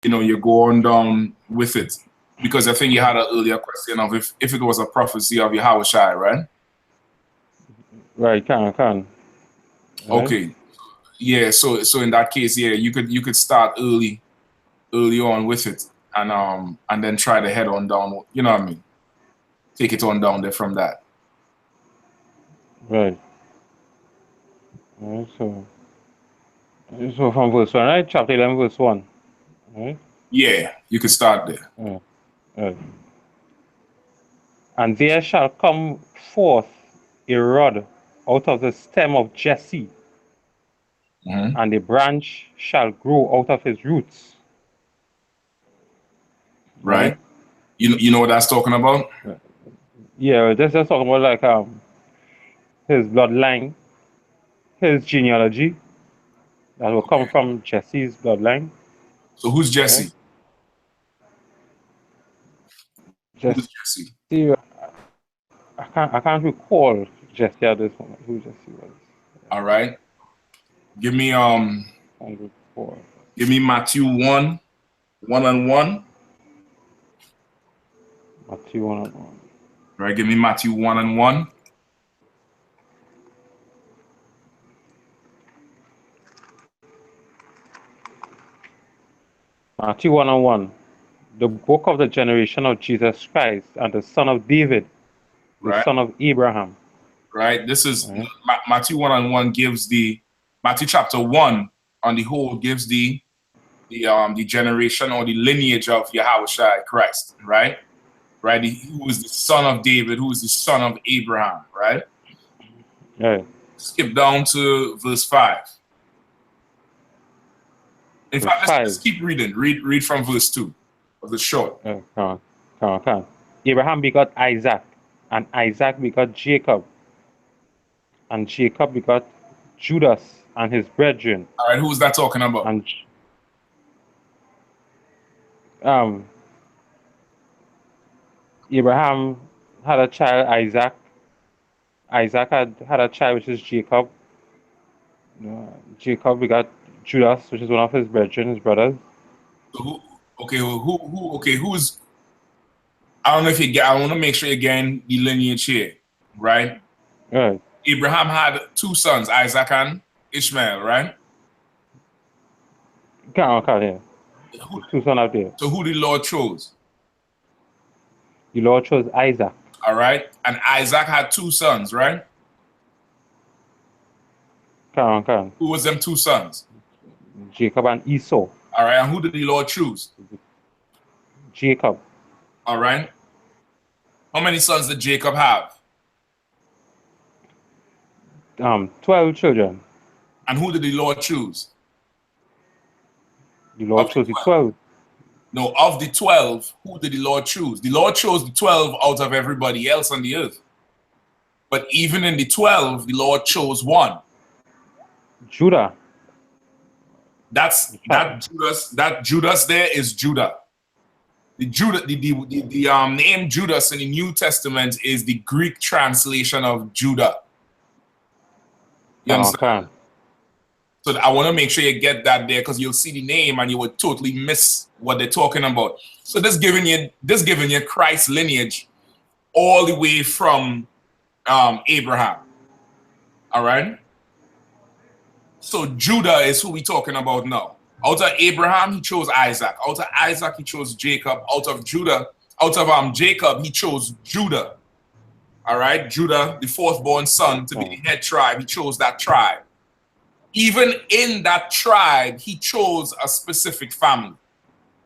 you go on down with it. Because I think you had an earlier question of if it was a prophecy of Yahushua, right? Right, can. Right. Okay. Yeah, so in that case, yeah, you could start early on with it and then try to head on down, you know what I mean? Take it on down there from that. Right. So from verse 1, right? Chapter 11, verse 1. Right? Yeah, you could start there. Right. And there shall come forth a rod out of the stem of Jesse, and a branch shall grow out of his roots. Right? You know what that's talking about? Yeah, this is talking about like his bloodline, his genealogy that will come from Jesse's bloodline. So who's Jesse? Who's Jesse? I can't recall Jesse at this moment. Who Jesse was. All right. Give me Matthew 1 and 1. Matthew 1 and 1. Right, give me Matthew 1 and 1. Matthew 1 and 1. The book of the generation of Jesus Christ and the son of David, the son of Abraham. Right. This is Matthew 1 and 1 gives Matthew chapter 1 on the whole gives the generation or the lineage of Yahushua Christ, right? Right. Who is the son of David, who is the son of Abraham, right? Right. Skip down to verse 5. In fact, let's keep reading. Read from verse 2 of the short. Come on. Abraham begot Isaac, and Isaac begot Jacob, and Jacob begot Judas and his brethren. All right, who's that talking about? And Abraham had a child, Isaac. Isaac had a child, which is Jacob. Jacob begot Judas, which is one of his brethren, his brothers. So who's? I don't know if you get. I want to make sure you're getting the lineage here, right? Right. Abraham had 2 sons, Isaac and Ishmael, right? Yeah. 2 sons out there. So who the Lord chose? The Lord chose Isaac. All right, and Isaac had 2 sons, right? Who was them 2 sons? Jacob and Esau. All right, and who did the Lord choose? Jacob. All right. How many sons did Jacob have? 12 children. And who did the Lord choose? The Lord chose the 12. No, of the 12, who did the Lord choose? The Lord chose the 12 out of everybody else on the earth. But even in the 12, the Lord chose 1. Judah. That Judas there is Judah. The name Judas in the New Testament is the Greek translation of Judah. You understand? So I want to make sure you get that there, because you'll see the name and you would totally miss what they're talking about. So this giving you Christ's lineage all the way from Abraham. All right. So Judah is who we're talking about now. Out of Abraham, he chose Isaac. Out of Isaac, he chose Jacob. Out of Jacob, he chose Judah. All right, Judah, the 4th born son, to be the head tribe. He chose that tribe. Even in that tribe, he chose a specific family.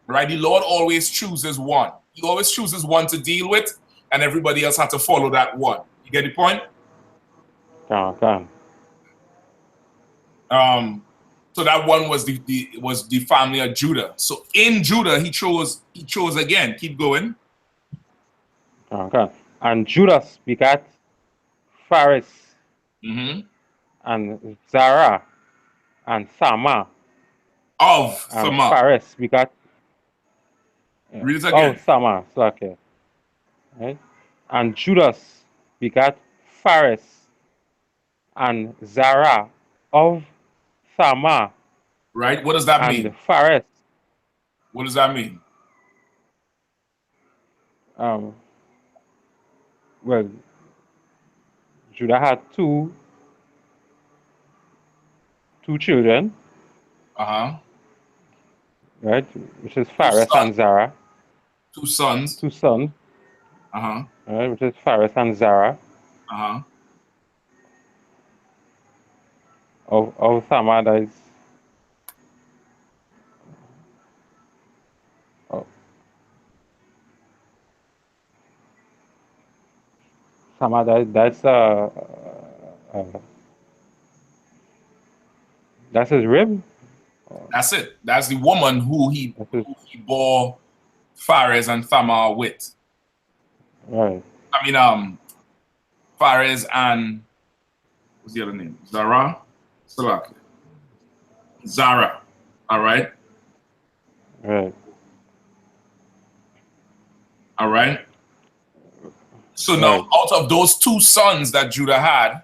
Right? The Lord always chooses one. He always chooses one to deal with, and everybody else had to follow that one. You get the point? So that one was the family of Judah. So in Judah, he chose again. Keep going. And Judas begat Phares, and Zara, and Sama. Of Sama. Phares begat. Read it again. Of Sama. Okay. Right? And Judas begat Phares, and Zara of Sama. Right? What does that mean? And Phares. What does that mean? Well, Judah had two children, right? Which is Phares and Zara. Two sons. Two sons. Right, which is Phares and Zara. Of Thamar, that is. Thamar, that's his rib. That's it. That's the woman who he bore Phares and Thamar with. Right. I mean, Phares and what's the other name? Zara? Salak. Zara. All right. Right. All right. So now, out of those two sons that Judah had,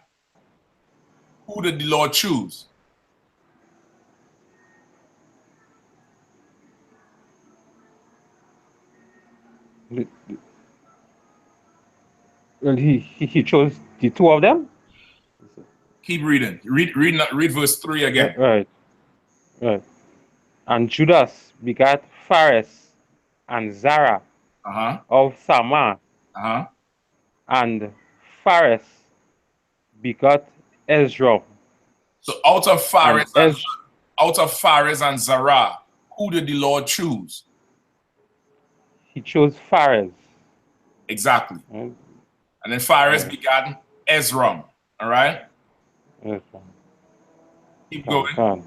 who did the Lord choose? Well, he chose the two of them. Keep reading. Read verse 3 again. Right. And Judas begat Phares and Zara of Thamar. And Phares begot Ezra. So out of Phares and Zara, who did the Lord choose? He chose Phares. Exactly. Right. And then Phares begat Ezra. All right? Keep going.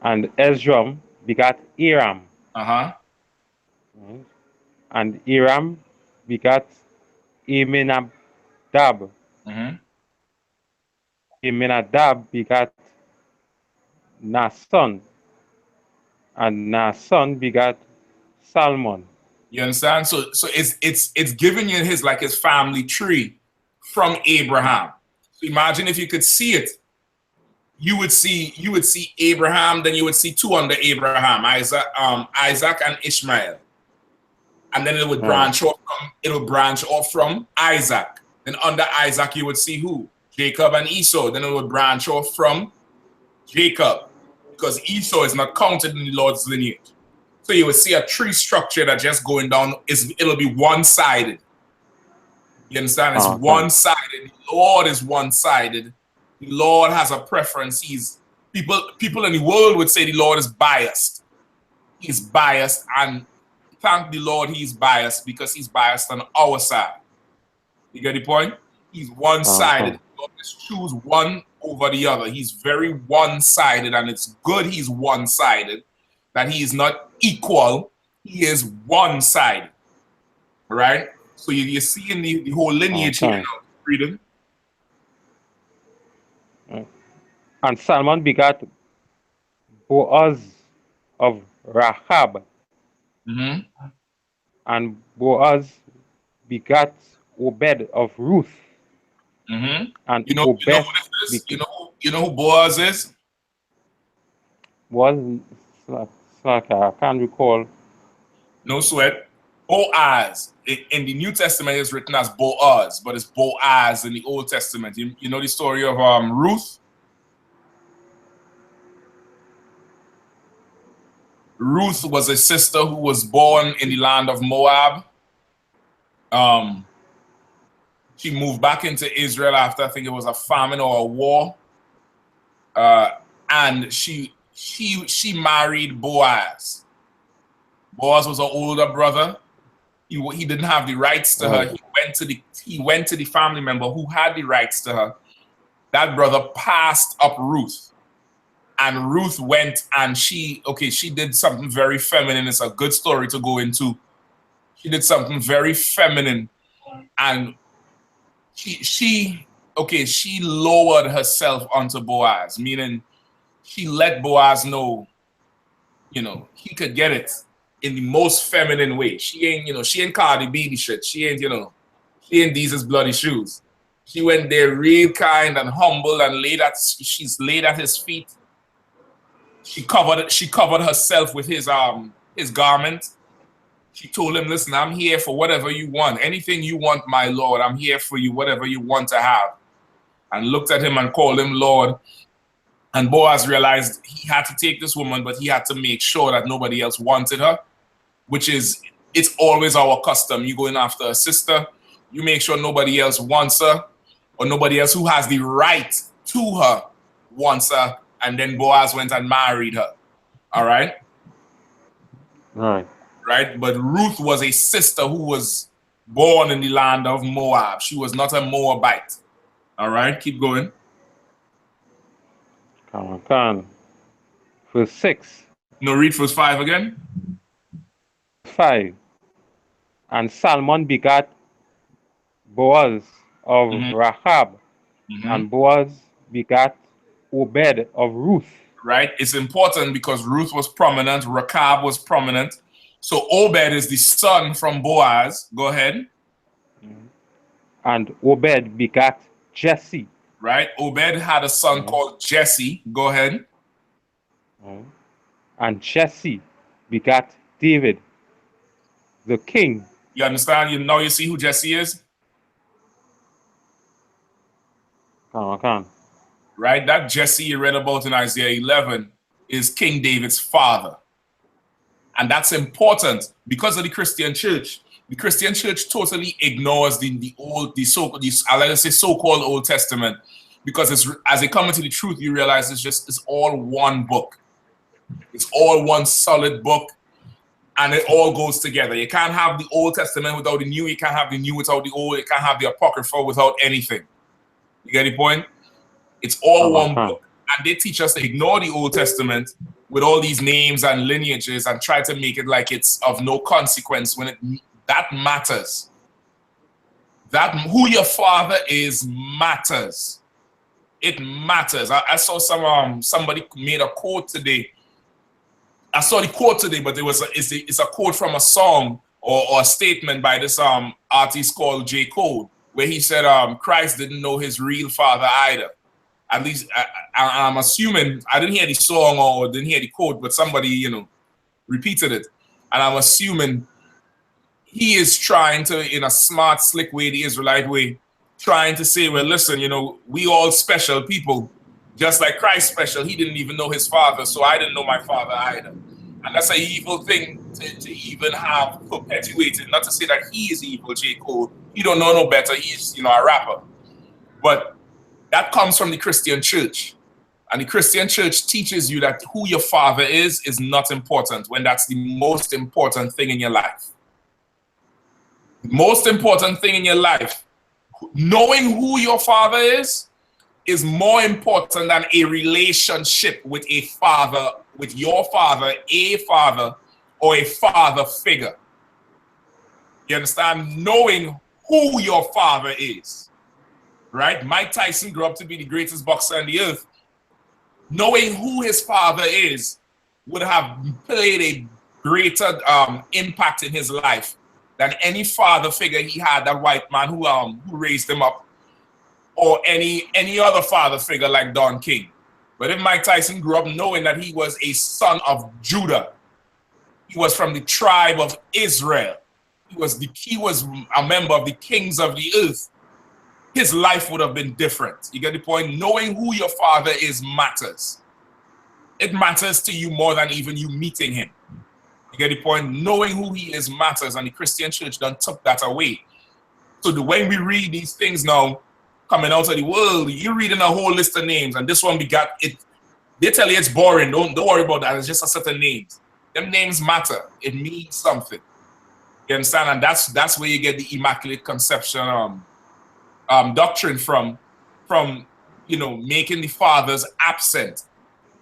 And Ezra begat Aram. And Aram begat Aminadab. Aminadab begat Naasson. And Naasson begat Salmon. You understand? So it's giving you his family tree from Abraham. So imagine if you could see it. You would see Abraham, then you would see two under Abraham, Isaac and Ishmael. And then it would branch off from Isaac. Then under Isaac you would see who? Jacob and Esau. Then it would branch off from Jacob, because Esau is not counted in the Lord's lineage. So you will see a tree structure that just going down, it'll be one-sided. You understand? It's one-sided. The Lord is one-sided. The Lord has a preference. People in the world would say the Lord is biased. He's biased, and thank the Lord he's biased, because he's biased on our side. You get the point? He's one-sided. The Lord just choose one over the other. He's very one-sided, and it's good he's one-sided, that he is not equal. He is one-sided. Right? So you see in the whole lineage here, freedom. And Salmon begat Boaz of Rahab. And Boaz begat Obed of Ruth. And you know who Boaz is? Boaz, I can't recall. No sweat. Boaz. In the New Testament it's written as Boaz, but it's Boaz in the Old Testament. You know the story of Ruth? Ruth was a sister who was born in the land of Moab. She moved back into Israel after, I think it was a famine or a war. And she married Boaz. Boaz was an older brother. He didn't have the rights to her. He went to the family member who had the rights to her. That brother passed up Ruth. And Ruth went and she did something very feminine. It's a good story to go into. She did something very feminine, and she lowered herself onto Boaz, meaning she let Boaz know, he could get it in the most feminine way. She ain't Cardi B shit. She ain't Jesus bloody shoes. She went there real kind and humble and she's laid at his feet. She covered herself with his garment. She told him, listen, I'm here for whatever you want. Anything you want, my Lord, I'm here for you, whatever you want to have. And looked at him and called him Lord. And Boaz realized he had to take this woman, but he had to make sure that nobody else wanted her, which is, it's always our custom. You going after a sister, you make sure nobody else wants her, or nobody else who has the right to her wants her. And then Boaz went and married her. All right? Right? But Ruth was a sister who was born in the land of Moab. She was not a Moabite. All right? Keep going. Come on. Verse 6. No, read verse 5 again. 5. And Salmon begat Boaz of Rahab, and Boaz begat Obed of Ruth. Right? It's important because Ruth was prominent, Rahab was prominent. So Obed is the son from Boaz. Go ahead. And Obed begat Jesse. Right? Obed had a son called Jesse. Go ahead. And Jesse begat David, the king. You understand? Now you see who Jesse is? Right? That Jesse you read about in Isaiah 11 is King David's father. And that's important because of the Christian church. The Christian church totally ignores the so-called Old Testament, because as they come into the truth, you realize it's all one book. It's all one solid book, and it all goes together. You can't have the Old Testament without the New. You can't have the New without the Old. You can't have the Apocrypha without anything. You get the point? It's all one book. And they teach us to ignore the Old Testament with all these names and lineages and try to make it like it's of no consequence when that matters. That who your father is matters. It matters. I saw somebody made a quote today. I saw the quote today, but it's a quote from a song or a statement by this artist called J. Cole, where he said Christ didn't know his real father either. At least I'm assuming, I didn't hear the song or didn't hear the quote, but somebody, repeated it. And I'm assuming he is trying to, in a smart, slick way, the Israelite way, trying to say, well, listen, we all special people, just like Christ special. He didn't even know his father, so I didn't know my father either. And that's an evil thing to even have perpetuated. Not to say that he is evil, J. Cole. He don't know no better. He's, a rapper. But that comes from the Christian church. And the Christian church teaches you that who your father is not important, when that's the most important thing in your life. The most important thing in your life, knowing who your father is more important than a relationship with a father, with your father, a father, or a father figure. You understand? Knowing who your father is. Right? Mike Tyson grew up to be the greatest boxer on the earth. Knowing who his father is would have played a greater impact in his life than any father figure he had, that white man who raised him up, or any other father figure like Don King. But if Mike Tyson grew up knowing that he was a son of Judah, he was from the tribe of Israel, he was a member of the kings of the earth, his life would have been different. You get the point? Knowing who your father is matters. It matters to you more than even you meeting him. You get the point? Knowing who he is matters, and the Christian church done took that away. So when we read these things now, coming out of the world, you're reading a whole list of names, and this one we got it. They tell you it's boring. Don't worry about that. It's just a set of names. Them names matter. It means something. You understand? And that's where you get the Immaculate Conception doctrine from making the fathers absent,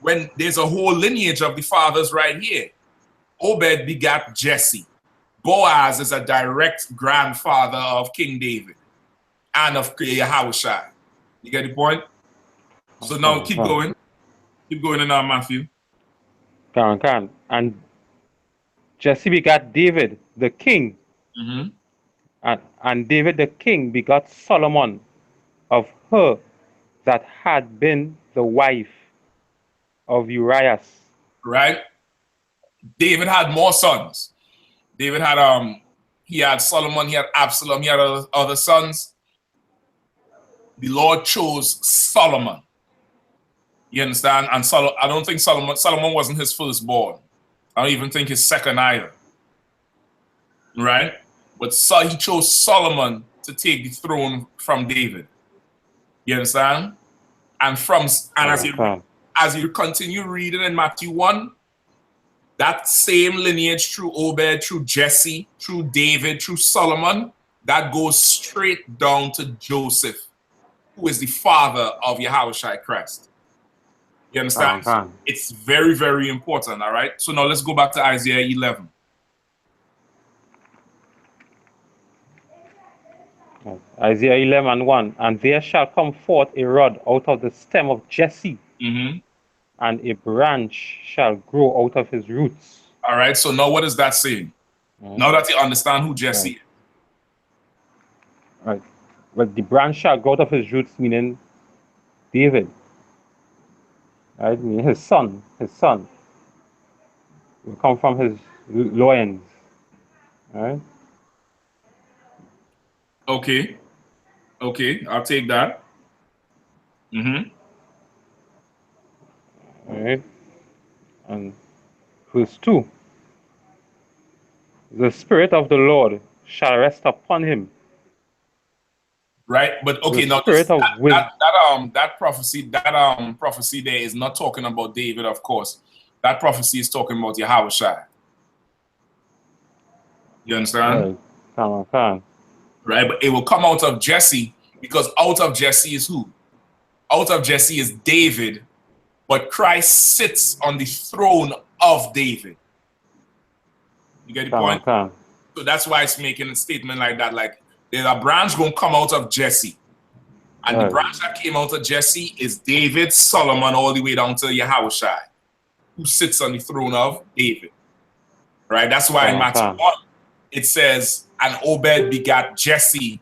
when there's a whole lineage of the fathers right here. Obed begat Jesse. Boaz is a direct grandfather of King David and of Yahushua. You get the point? So now keep going. Keep going in Matthew. And Jesse begat David, the king. And David the king begot Solomon of her that had been the wife of Urias right? David had more sons. David had he had Solomon, he had Absalom, he had other sons. The Lord chose Solomon. You understand? And I don't think Solomon wasn't his firstborn. I don't even think his second either. Right? But he chose Solomon to take the throne from David. You understand? And as you continue reading in Matthew 1, that same lineage through Obed, through Jesse, through David, through Solomon, that goes straight down to Joseph, who is the father of Yahushua Christ. You understand? It's very, very important, all right? So now let's go back to Isaiah 11. Isaiah 11:1, and there shall come forth a rod out of the stem of Jesse, and a branch shall grow out of his roots. All right, so now what is that saying? Now that you understand who Jesse is. Right. Well, the branch shall grow out of his roots, meaning David. Right? Meaning his son will come from his loins. Right? Okay, I'll take that. Right. And verse 2. The Spirit of the Lord shall rest upon him. Right, but okay, now that prophecy there is not talking about David, of course. That prophecy is talking about Yahushua. You understand? Right, but it will come out of Jesse, because out of Jesse is who? Out of Jesse is David, but Christ sits on the throne of David. You get the point? So that's why it's making a statement like that, like there's a branch going to come out of Jesse. And the branch that came out of Jesse is David, Solomon, all the way down to Yahushua, who sits on the throne of David. Right? That's why in Matthew 1, it says, and Obed begat Jesse,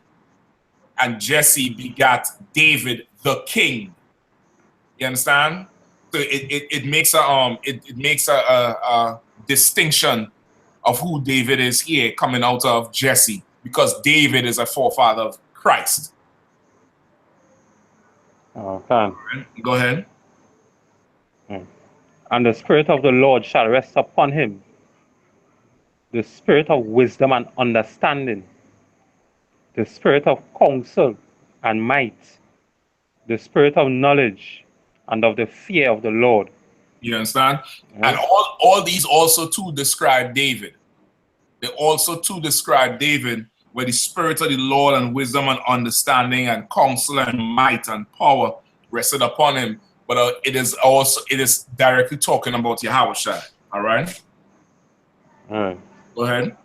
and Jesse begat David the king. You understand? So it makes a distinction of who David is here coming out of Jesse, because David is a forefather of Christ. Go ahead. And the Spirit of the Lord shall rest upon him, the Spirit of wisdom and understanding, the Spirit of counsel and might, the Spirit of knowledge and of the fear of the Lord. You understand? And all these also too describe David. They also too describe David, where the Spirit of the Lord and wisdom and understanding and counsel and might and power rested upon him. But it is directly talking about Yahushua. All right? Go ahead.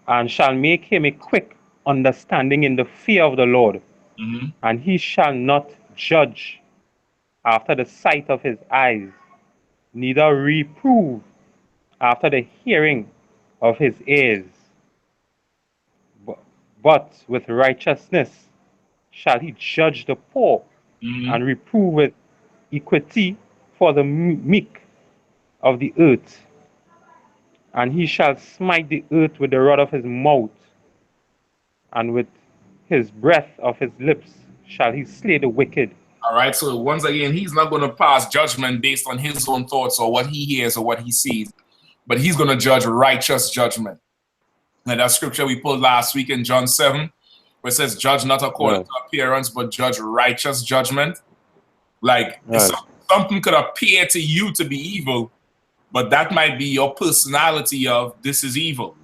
And shall make him a quick understanding in the fear of the Lord. And he shall not judge after the sight of his eyes, neither reprove after the hearing of his ears. But with righteousness shall he judge the poor, and reprove with equity for the meek of the earth. And he shall smite the earth with the rod of his mouth, and with his breath of his lips shall he slay the wicked. All right, so once again, he's not going to pass judgment based on his own thoughts or what he hears or what he sees, but he's going to judge righteous judgment. And that scripture we pulled last week in John 7, where it says, judge not according to appearance, but judge righteous judgment. Like, something could appear to you to be evil, but that might be your personality of this is evil.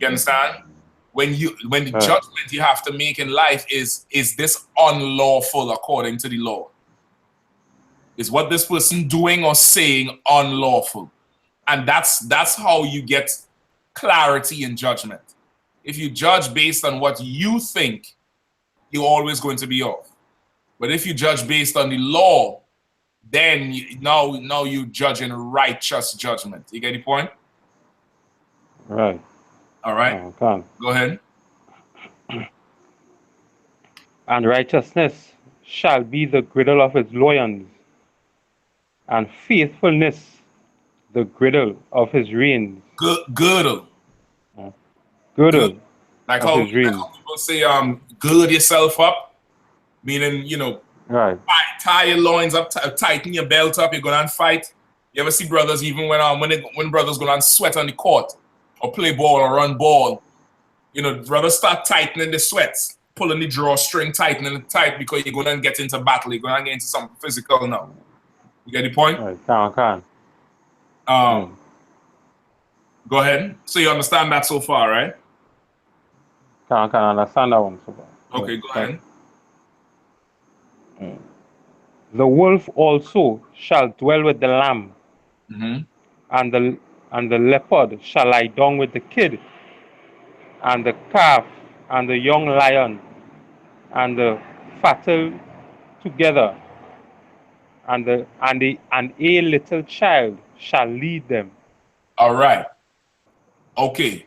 You understand? When the judgment you have to make in life is this unlawful according to the law? Is what this person doing or saying unlawful? And that's how you get clarity in judgment. If you judge based on what you think, you're always going to be off. But if you judge based on the law, then now you judge in righteous judgment. You get the point? Right. All right. Go ahead. And righteousness shall be the girdle of his loins, and faithfulness the girdle of his reins. Girdle. Girdle Like of how his reins. people say, gird yourself up, meaning, you know, Right. tie your loins up, tighten your belt up, you're going to fight. You ever see brothers, even when brothers go and sweat on the court or play ball or run ball, you know, brothers start tightening the sweats, pulling the drawstring, tightening it tight because you're going to get into battle, you're going to get into something physical now. You get the point? Right. Can. Go ahead. So you understand that so far, right? Can understand that one so far. Okay, go ahead. The wolf also shall dwell with the lamb, and the leopard shall lie down with the kid, and the calf and the young lion and the fattle together, and a little child shall lead them. All right. Okay.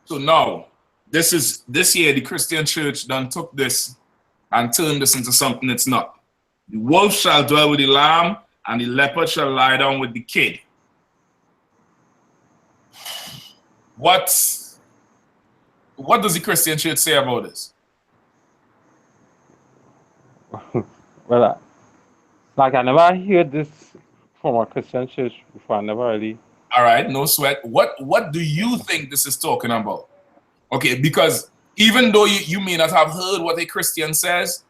So now, this year the Christian church done took this and turned this into something it's not. The wolf shall dwell with the lamb, and the leopard shall lie down with the kid. What does the Christian church say about this? Well, like I never heard this from a Christian church before. I never really. All right, no sweat. What do you think this is talking about? Okay, because even though you may not have heard what a Christian says,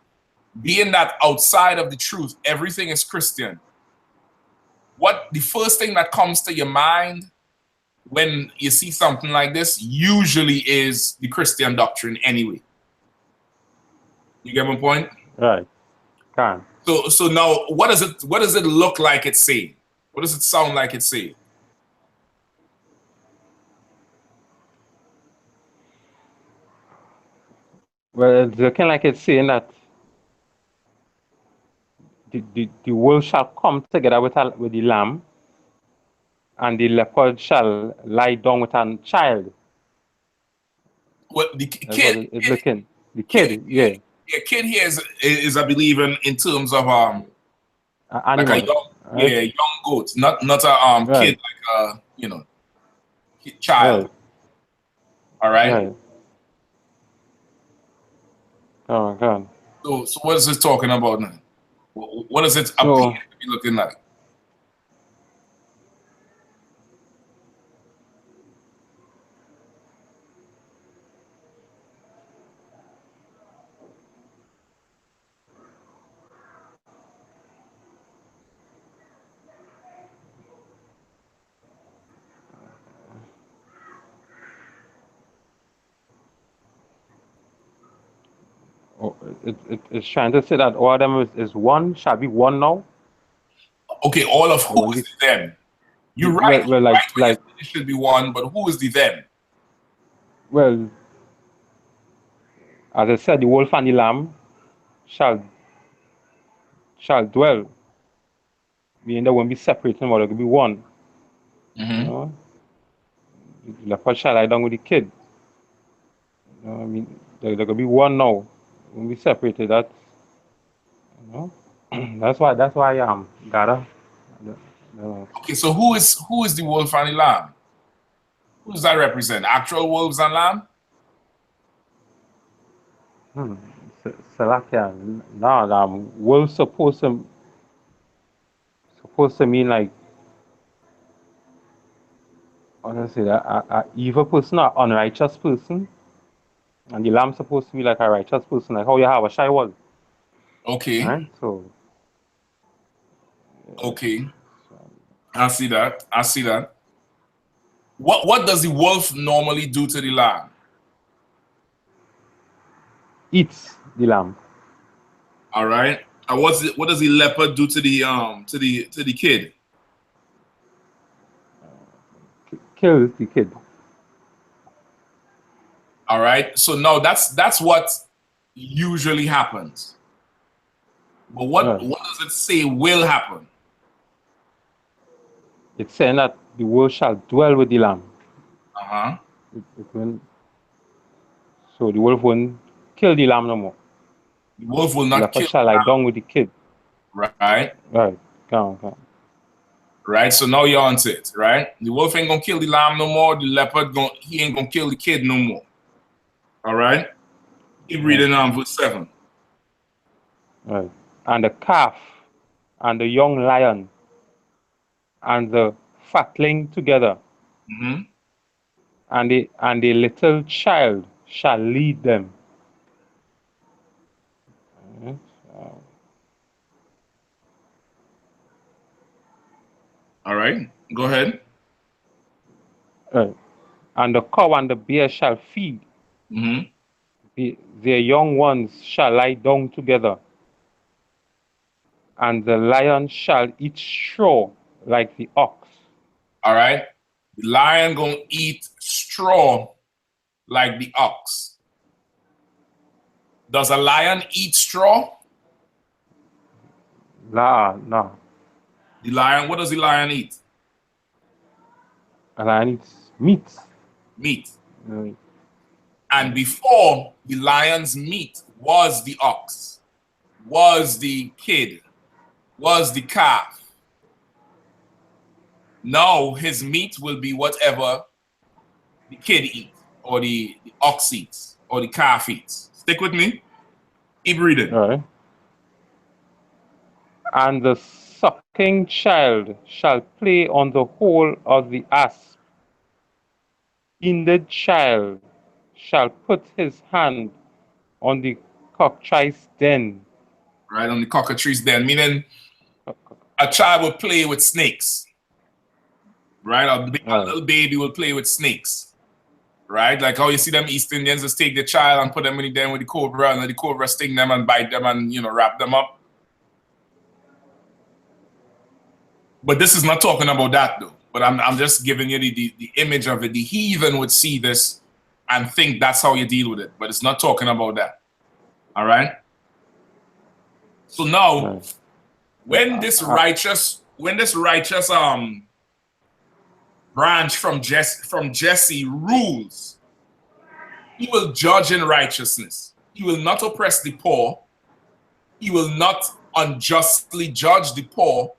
being that outside of the truth, everything is Christian. What the first thing that comes to your mind when you see something like this usually is the Christian doctrine anyway. You get my point? Right. Can. So now what does it look like it's saying? What does it sound like it's saying? Well, it's looking like it's saying that the wolf shall come together with the lamb, and the leopard shall lie down with a child. What the That's kid? what it's looking. The kid, yeah. Yeah, kid here is I believe in terms of like Animal, a young, right? yeah, young goat, not a Right. kid like you know, child. Right. All right. Right. Oh God. So what is this talking about now? What does it appear So, to be looking like? it's trying to say that all of them is one, shall be one now. Okay, all of who is the them? You're right. Well, Right when you like say it should be one, but who is the them? well, as I said, the wolf and the lamb shall dwell. Meaning they won't be separated, but they will be one. You know, the leopard shall lie down with the kid. You know, I mean, they're gonna be one now. Won't be separated. That, you know, that's why gotta. Okay, so who is the wolf and the lamb? Who does that represent? Actual wolves and lamb? Salakia. No, wolf supposed to mean like, honestly, a evil person or unrighteous person, and the lamb supposed to be like a righteous person, like how you have a shy wall. Okay. Right? So. Okay. I see that. I see that. What does the wolf normally do to the lamb? Eats the lamb. All right. And what does the leopard do to the kid? Kills the kid. All right. So now that's what usually happens. But what does it say will happen? It's saying that the wolf shall dwell with the lamb. So the wolf won't kill the lamb no more. The wolf will The not leopard kill shall the lie lamb. down with the kid. Right? Right. Come. Right? So now you're onto it, right? The wolf ain't gonna kill the lamb no more. The leopard he ain't gonna kill the kid no more. All right? Keep reading on verse 7. Right. And the calf and the young lion and the fatling together, and the little child shall lead them. All right, go ahead. Right. And the cow and the bear shall feed. Their young ones shall lie down together, and the lion shall eat straw like the ox. All right, the lion gonna eat straw like the ox. Does a lion eat straw? No. The lion, what does the lion eat? A lion eats meat. Meat. Right. And before, the lion's meat was the ox, was the kid, was the calf. Now his meat will be whatever the kid eats, or the ox eats, or the calf eats. Stick with me. Keep reading. Right. And the sucking child shall play on the hole of the asp. In the child shall put his hand on the cockatrice den. Right, on the cockatrice den, meaning a child will play with snakes. Right, a little baby will play with snakes. Right, like how you see them East Indians just take the child and put them in the den with the cobra, and let the cobra sting them and bite them and wrap them up. But this is not talking about that though. But I'm just giving you the image of it. The heathen would see this and think that's how you deal with it. But it's not talking about that. All right. So now, when this righteous branch from Jesse rules, he will judge in righteousness. He will not oppress the poor. He will not unjustly judge the poor.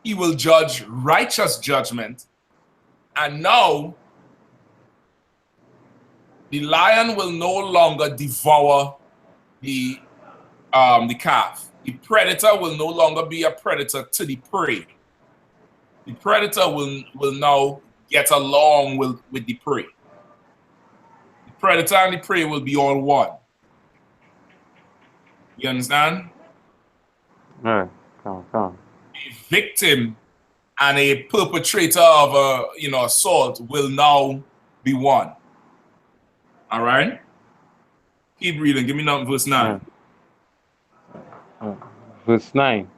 He will judge righteous judgment. And now, the lion will no longer devour the calf. The predator will no longer be a predator to the prey. The predator will now get along with the prey. The predator and the prey will be all one. You understand? Right. Come. A victim and a perpetrator of assault will now be one. All right? Keep reading. Give me verse 9. Verse 9.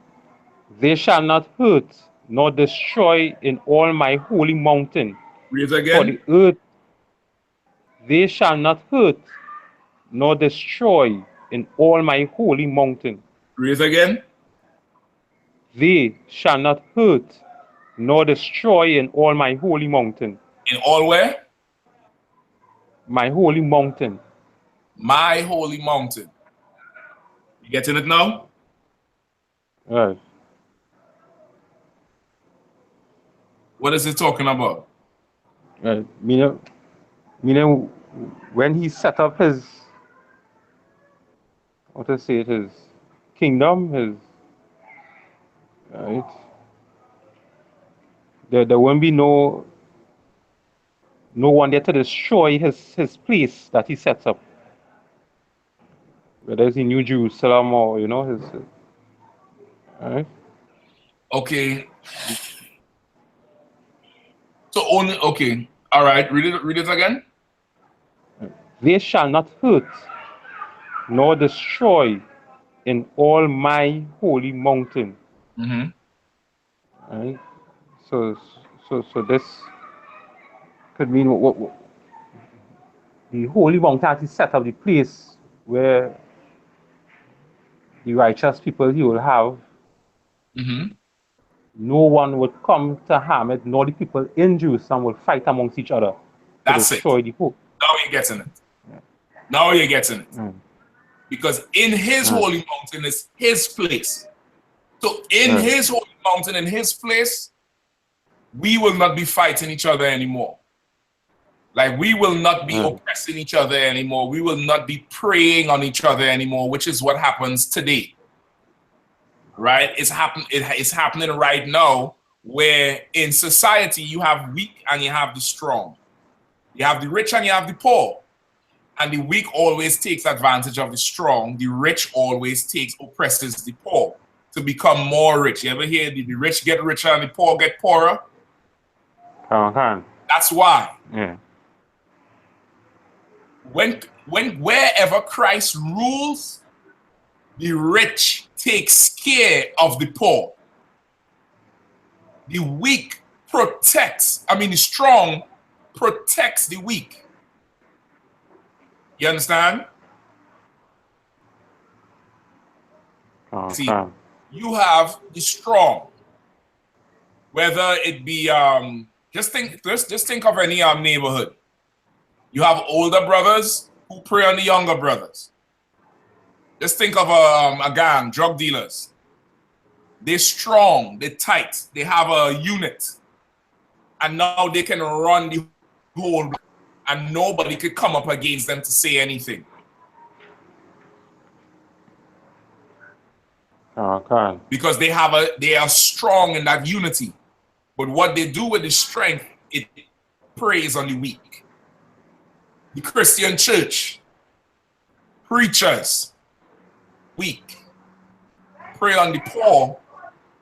They shall not hurt nor destroy in all my holy mountain. Read it again. For the earth, they shall not hurt nor destroy in all my holy mountain. Read it again. They shall not hurt nor destroy in all my holy mountain. In all where? My holy mountain. My holy mountain. You getting it now? Right. What is it talking about? Meaning when he set up his, his kingdom, right? There won't be no one there to destroy his place that he sets up. Whether it's in New Jerusalem or his. Right? Okay. So only okay. All right. Read it again. They shall not hurt nor destroy in all my holy mountain. Right? So this could mean what the holy mountain is set up, the place where the righteous people he will have. No one would come to harm it, nor the people in Jerusalem will fight amongst each other to destroy the hope. Now you're getting it. Now you're getting it. Because in his holy mountain is his place. So in his holy mountain, in his place, we will not be fighting each other anymore. Like, we will not be oppressing each other anymore. We will not be preying on each other anymore, which is what happens today. Right? It's happening right now, where in society you have weak and you have the strong. You have the rich and you have the poor. And the weak always takes advantage of the strong. The rich always oppresses the poor to become more rich. You ever hear the rich get richer and the poor get poorer? That's why. Yeah. Wherever Christ rules, the rich takes care of the poor. The weak the strong protects the weak. You understand? See, you have the strong. Whether it be just think of any neighborhood. You have older brothers who prey on the younger brothers. Just think of a gang, drug dealers. They're strong, they're tight, they have a unit. And now they can run the whole, and nobody could come up against them to say anything. Because they are strong in that unity. But what they do with the strength, it preys on the weak. The Christian church, preachers, weak, prey on the poor,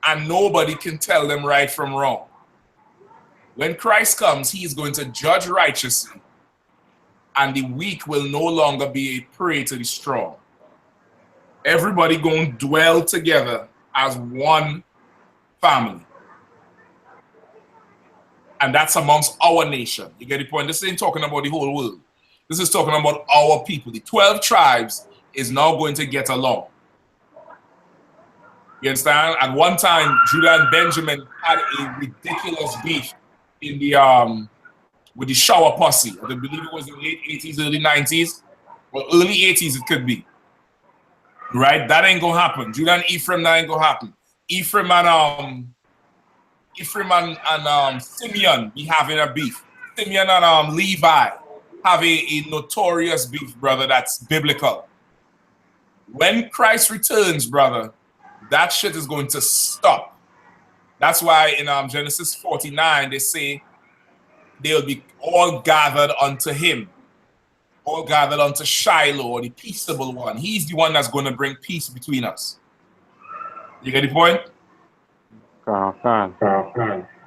and nobody can tell them right from wrong. When Christ comes, he is going to judge righteously, and the weak will no longer be a prey to the strong. Everybody going to dwell together as one family. And that's amongst our nation. You get the point? This ain't talking about the whole world. This is talking about our people. The 12 tribes is now going to get along. You understand? At one time, Judah and Benjamin had a ridiculous beef in the with the shower posse. I believe it was in the late 80s, early 90s. Well, early 80s it could be. Right? That ain't gonna happen. Judah and Ephraim, that ain't gonna happen. Ephraim and Simeon be having a beef. Simeon and Levi have a notorious beef, brother, that's biblical. When Christ returns, brother, that shit is going to stop. That's why in Genesis 49, they say they'll be all gathered unto him, all gathered unto Shiloh, the peaceable one. He's the one that's going to bring peace between us. You get the point?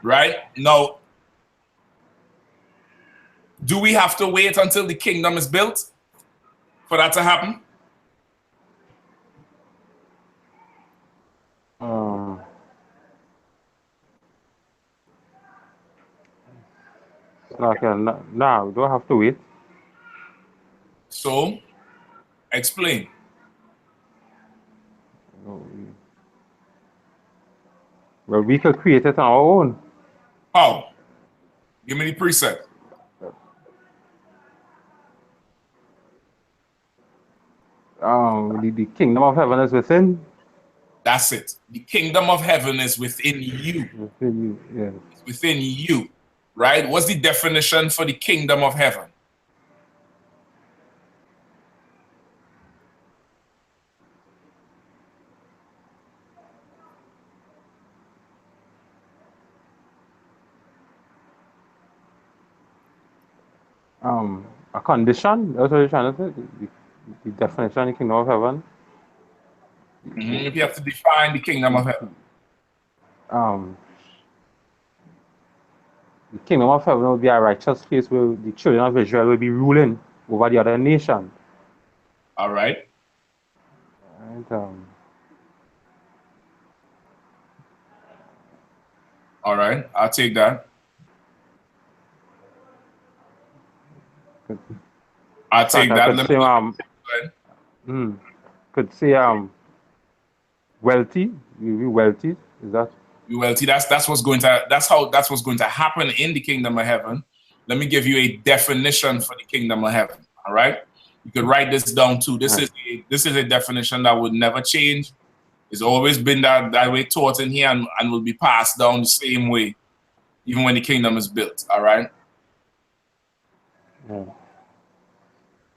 Right? Now, do we have to wait until the kingdom is built for that to happen? No, we don't have to wait. So, explain. Well, we could create it on our own. How? Give me the precept. The kingdom of heaven is within. That's it. The kingdom of heaven is within you. Within you, yes. It's within you, right? What's the definition for the kingdom of heaven? A condition. That's what you're trying to say. The definition of the kingdom of heaven. If you have to define the kingdom of heaven. The kingdom of heaven will be a righteous place where the children of Israel will be ruling over the other nation. All right. And, all right, I'll take that. I'll take that. Could say wealthy. You'll be wealthy. Is that? Be wealthy. That's what's going to happen in the kingdom of heaven. Let me give you a definition for the kingdom of heaven. All right. You could write this down too. This is a definition that would never change. It's always been that way taught in here and will be passed down the same way, even when the kingdom is built. All right.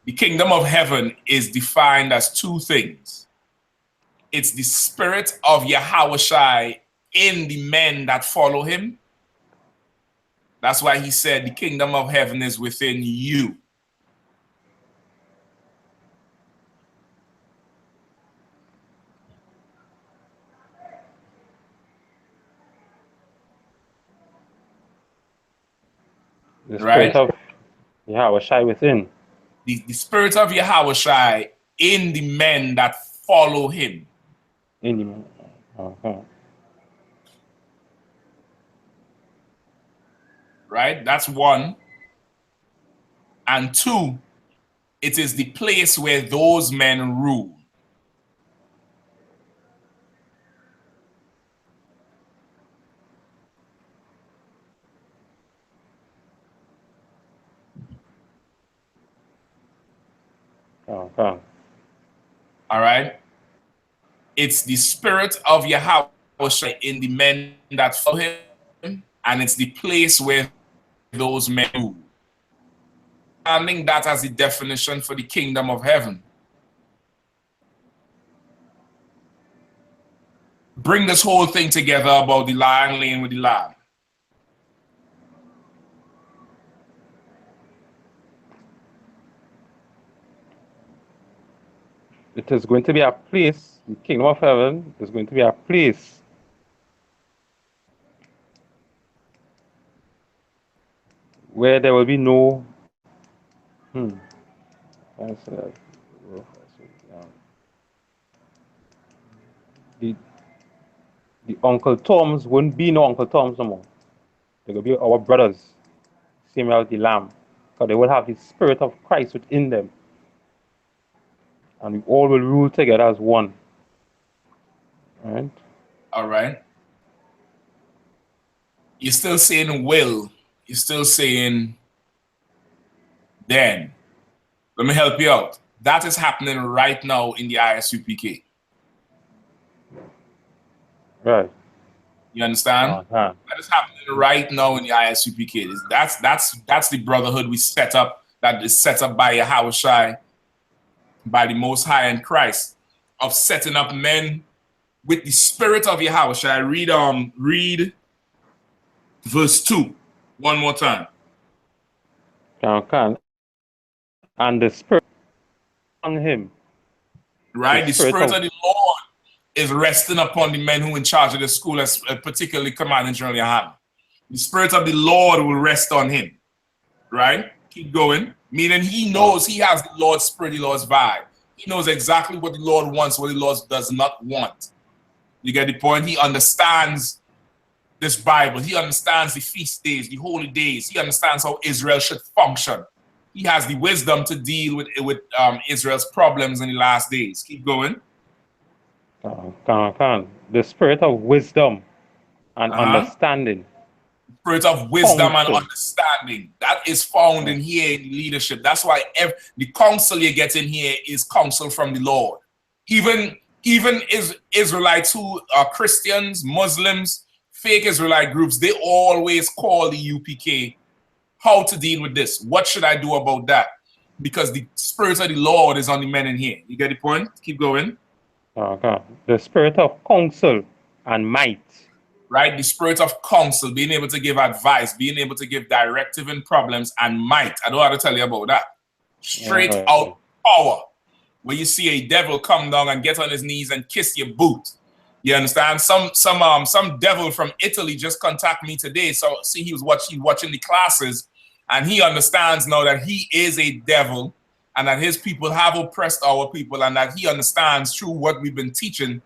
The kingdom of heaven is defined as two things. It's the spirit of Yahawashi in the men that follow him. That's why he said the kingdom of heaven is within you. The spirit of Yahawashi within. The spirit of Yahawashi in the men that follow him. In the men. Right? That's one. And two, it is the place where those men rule. All right? It's the spirit of Yahweh in the men that follow him, and it's the place where those men rule. Understanding that as the definition for the kingdom of heaven. Bring this whole thing together about the lion laying with the lamb. It is going to be a place, the kingdom of heaven is going to be a place where there will be no the Uncle Toms wouldn't be no Uncle Toms no more. They will be our brothers, same as the lamb, because they will have the spirit of Christ within them. And we all will rule together as one. Right? All right. You're still saying will. You're still saying then. Let me help you out. That is happening right now in the I.S.U.P.K. Right. You understand? That is happening right now in the I.S.U.P.K. That's the brotherhood we set up, that is set up by Yahawashi, by the Most High in Christ, of setting up men with the spirit of Yahawashi. Read verse 2 one more time. And the spirit on him. Right? The spirit of the Lord is resting upon the men who are in charge of the school, as particularly Commanding General Yohanna. The spirit of the Lord will rest on him. Right? Keep going. Meaning he knows he has the Lord's spirit, the Lord's vibe. He knows exactly what the Lord wants, what the Lord does not want. You get the point? He understands this Bible. He understands the feast days, the holy days. He understands how Israel should function. He has the wisdom to deal with Israel's problems in the last days. Keep going. The spirit of wisdom and understanding. Spirit of wisdom and understanding. That is found in here in leadership. That's why the counsel you get in here is counsel from the Lord. Even Israelites who are Christians, Muslims, fake Israelite groups, they always call the UPK how to deal with this. What should I do about that? Because the spirit of the Lord is on the men in here. You get the point? Keep going. The spirit of counsel and might. Right? The spirit of counsel, being able to give advice, being able to give directive in problems, and might. I don't have to tell you about that. Straight out power. Where you see a devil come down and get on his knees and kiss your boot. You understand? Some devil from Italy just contacted me today. So see, he was watching the classes, and he understands now that he is a devil and that his people have oppressed our people, and that he understands through what we've been teaching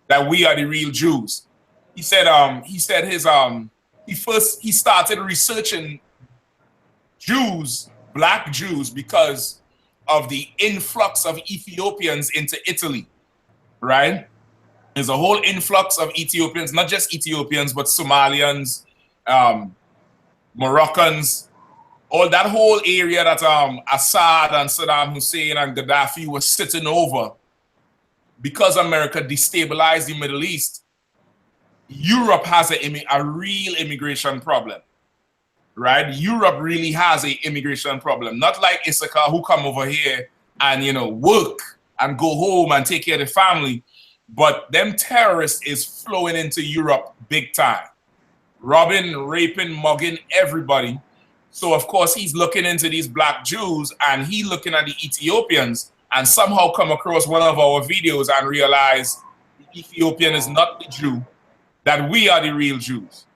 that we are the real Jews. He said he started researching Jews, black Jews, because of the influx of Ethiopians into Italy, right? There's a whole influx of Ethiopians, not just Ethiopians, but Somalians, Moroccans, all that whole area that Assad and Saddam Hussein and Gaddafi were sitting over, because America destabilized the Middle East, Europe has a real immigration problem, right? Europe really has an immigration problem. Not like Isupk who come over here and, you know, work and go home and take care of the family, but them terrorists is flowing into Europe big time, robbing, raping, mugging everybody. So of course he's looking into these black Jews and he looking at the Ethiopians and somehow come across one of our videos and realize the Ethiopian is not the Jew, that we are the real Jews.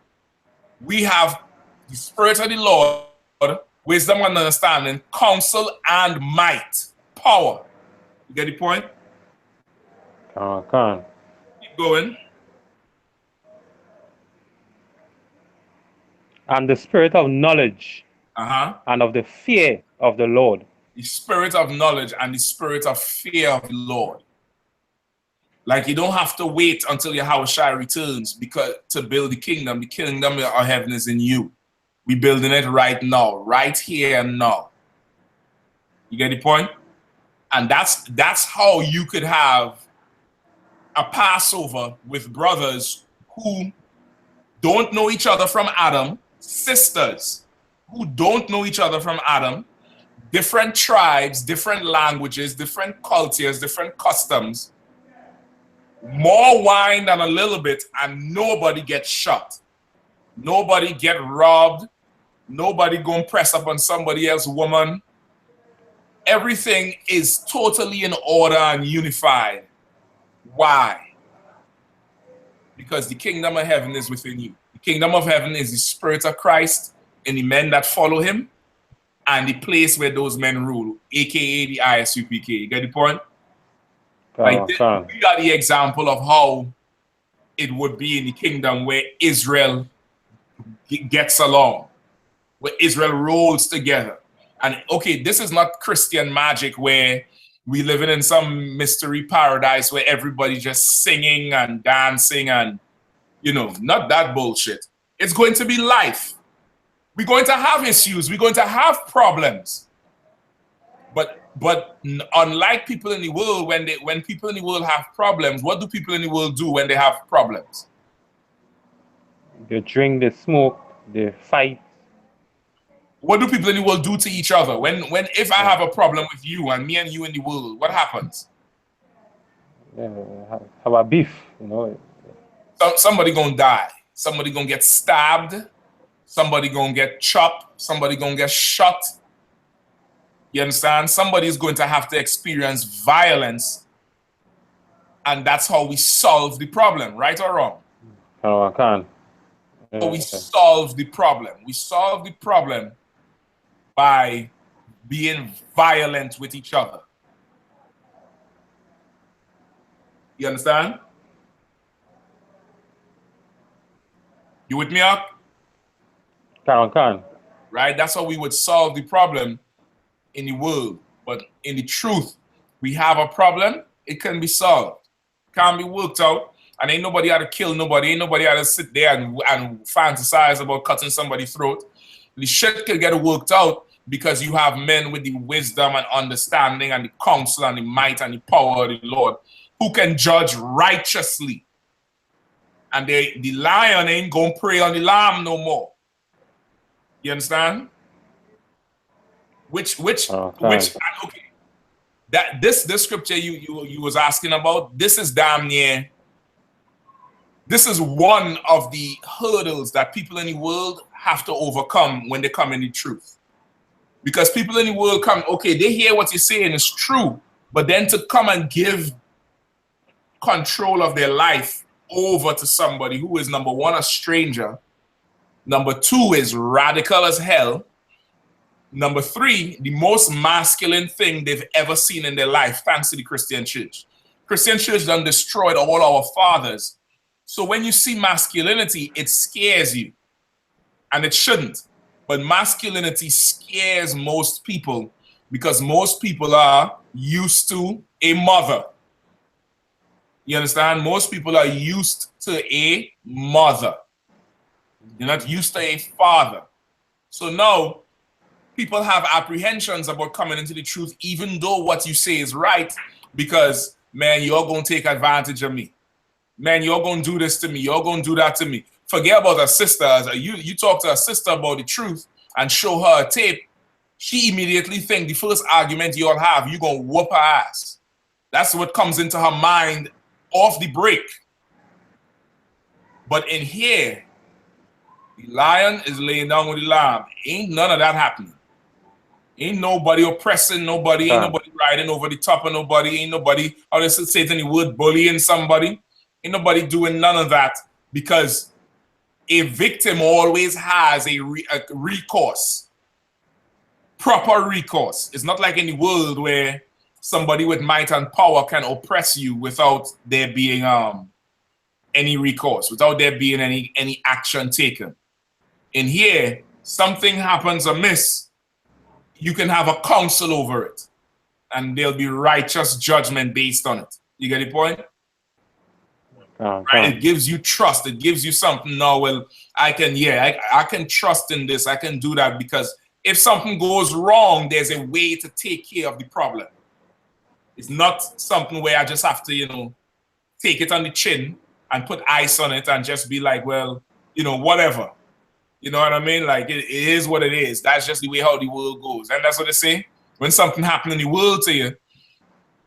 We have the Spirit of the Lord, wisdom and understanding, counsel and might, power. You get the point? Come on. Keep going. And the spirit of knowledge and of the fear of the Lord. The spirit of knowledge and the spirit of fear of the Lord. Like you don't have to wait until Yahushua returns because to build the kingdom. The kingdom of heaven is in you. We're building it right now, right here and now. You get the point? And that's how you could have a Passover with brothers who don't know each other from Adam, sisters who don't know each other from Adam, different tribes, different languages, different cultures, different customs, more wine than a little bit, and nobody gets shot. Nobody get robbed. Nobody go and press up on somebody else's woman. Everything is totally in order and unified. Why? Because the kingdom of heaven is within you. The kingdom of heaven is the Spirit of Christ and the men that follow him and the place where those men rule, aka the I.S.U.P.K. You get the point? Like this, we are the example of how it would be in the kingdom where Israel gets along, where Israel rolls together. And okay, this is not Christian magic where we living in some mystery paradise where everybody just singing and dancing and, you know, not that bullshit. It's going to be life. We're going to have issues. We're going to have problems. But unlike people in the world, when people in the world have problems, what do people in the world do when they have problems? They drink, they smoke, they fight. What do people in the world do to each other? If I have a problem with you and me and you in the world, what happens? Have a beef, you know. Somebody gonna die. Somebody gonna get stabbed. Somebody gonna get chopped. Somebody gonna get shot. You understand? Somebody is going to have to experience violence, and that's how we solve the problem, right or wrong? Oh, I can't. So we solve the problem. We solve the problem by being violent with each other. You understand? You with me up? Can. Right? That's how we would solve the problem in the world. But in the truth, we have a problem, it can be solved. Can't be worked out. And ain't nobody had to kill nobody. Ain't nobody had to sit there and fantasize about cutting somebody's throat. The shit can get worked out because you have men with the wisdom and understanding and the counsel and the might and the power of the Lord who can judge righteously. And the lion ain't gonna prey on the lamb no more. You understand? Okay. That this scripture you was asking about, this is damn near. This is one of the hurdles that people in the world have to overcome when they come in the truth. Because people in the world come, okay, they hear what you're saying is true, but then to come and give control of their life over to somebody who is, number one, a stranger, number two, is radical as hell, number three, the most masculine thing they've ever seen in their life, thanks to the Christian church. Christian church done destroyed all our fathers. So when you see masculinity, it scares you. And it shouldn't. But masculinity scares most people because most people are used to a mother. You understand? Most people are used to a mother. You're not used to a father. So now, people have apprehensions about coming into the truth, even though what you say is right, because, man, you're going to take advantage of me. Man, you're going to do this to me. You're going to do that to me. Forget about a sister. You talk to a sister about the truth and show her a tape, she immediately think the first argument you all have, you're going to whoop her ass. That's what comes into her mind off the break. But in here, the lion is laying down with the lamb. Ain't none of that happening. Ain't nobody oppressing nobody. Ain't nobody riding over the top of nobody. Ain't nobody, how they say it in the word, bullying somebody. Ain't nobody doing none of that, because a victim always has a recourse, proper recourse. It's not like in the world where somebody with might and power can oppress you without there being any recourse, without there being any action taken. In here, something happens amiss, you can have a counsel over it, and there'll be righteous judgment based on it. You get the point? Right? It gives you trust. It gives you something. No, well, I can trust in this. I can do that, because if something goes wrong, there's a way to take care of the problem. It's not something where I just have to, take it on the chin and put ice on it and just be like, well, whatever. You know what I mean? Like, it is what it is. That's just the way how the world goes. And that's what they say. When something happens in the world to you,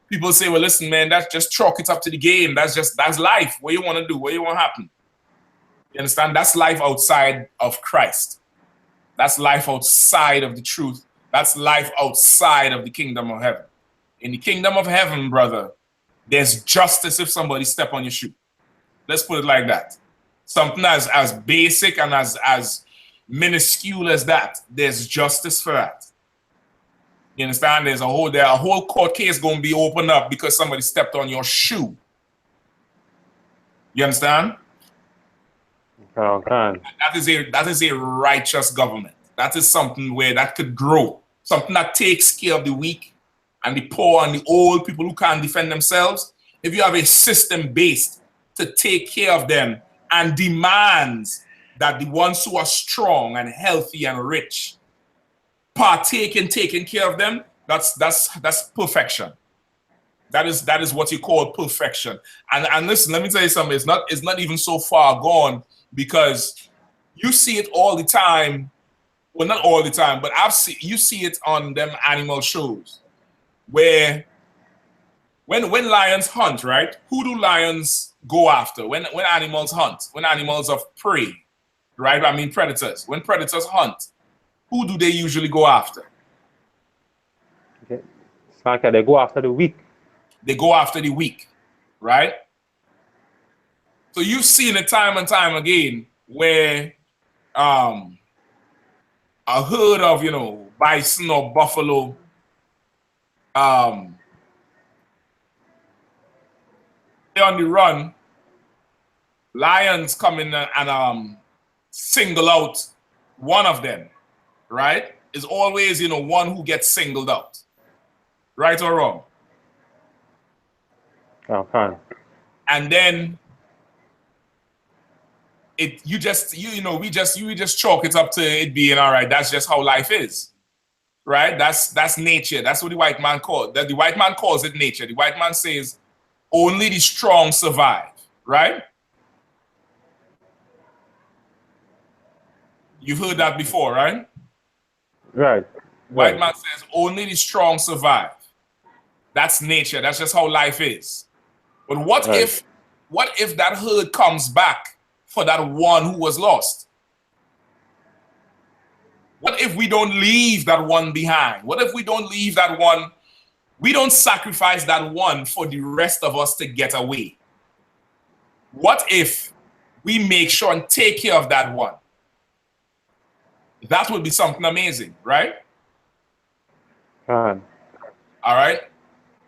people say, well, listen, man, that's just chalk it up to the game. That's life. What you want to do? What you want to happen? You understand? That's life outside of Christ. That's life outside of the truth. That's life outside of the kingdom of heaven. In the kingdom of heaven, brother, there's justice if somebody step on your shoe. Let's put it like that. Something as basic and as minuscule as that, there's justice for that. You understand? There's a whole court case going to be opened up because somebody stepped on your shoe. You understand? Okay. That is a righteous government. That is something where that could grow. Something that takes care of the weak and the poor and the old, people who can't defend themselves. If you have a system based to take care of them and demands that the ones who are strong and healthy and rich partake in taking care of them, that's perfection. That is what you call perfection. And listen, let me tell you something. It's not even so far gone, because you see it all the time. Well, not all the time, but you see it on them animal shows where when lions hunt, right? Who do lions go after? When animals hunt, when animals of prey, right? I mean predators. When predators hunt, who do they usually go after? Okay. So they go after the weak. They go after the weak, right? So you've seen it time and time again where a herd of, bison or buffalo, they're on the run, lions come in and single out one of them, right? It's always, one who gets singled out, right or wrong? Okay. And then we just chalk it up to it being all right. That's just how life is, right? That's nature. That's what the white man calls. The white man calls it nature. The white man says only the strong survive, right? You've heard that before, right? Right. White man says only the strong survive. That's nature. That's just how life is. But what if that herd comes back for that one who was lost? What if we don't leave that one behind? What if we don't leave that one? We don't sacrifice that one for the rest of us to get away. What if we make sure and take care of that one? That would be something amazing, right? All right.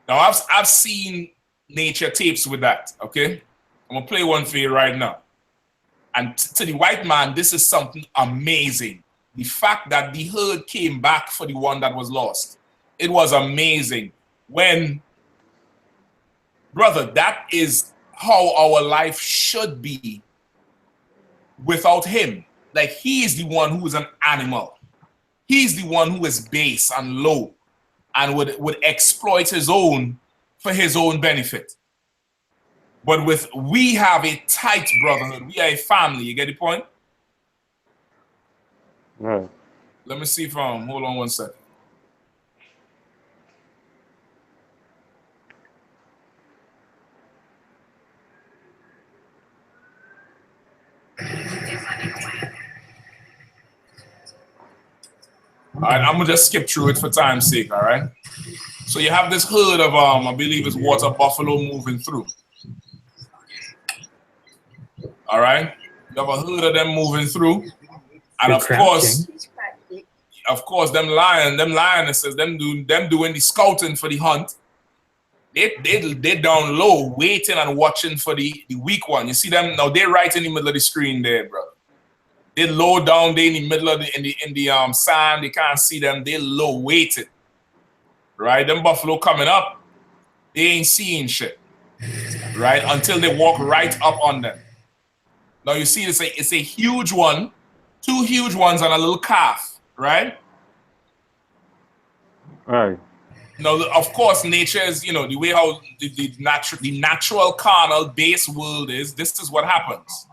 Now I've seen nature tapes with that. Okay, I'm gonna play one for you right now. And to the white man, this is something amazing. The fact that the herd came back for the one that was lost, it was amazing. Brother, that is how our life should be without him. Like, he is the one who is an animal. he's the one who is base and low and would exploit his own for his own benefit. But we have a tight brotherhood. We are a family. You get the point? Right. Let me see from, hold on one second. All right, I'm gonna just skip through it for time's sake, all right? So you have this herd of, I believe it's water buffalo moving through. All right? You have a herd of them moving through. And of course, them lionesses, them doing the scouting for the hunt. They down low, waiting and watching for the weak one. You see them now? They're right in the middle of the screen there, bro. They low down, they in the middle of the sand. They can't see them. They low, waiting. Right? Them buffalo coming up, they ain't seeing shit. Right? Until they walk right up on them. Now you see, it's a huge one, 2 huge ones and a little calf. Right? Right. Now, of course, nature is, the way how the natural carnal base world is. This is what happens.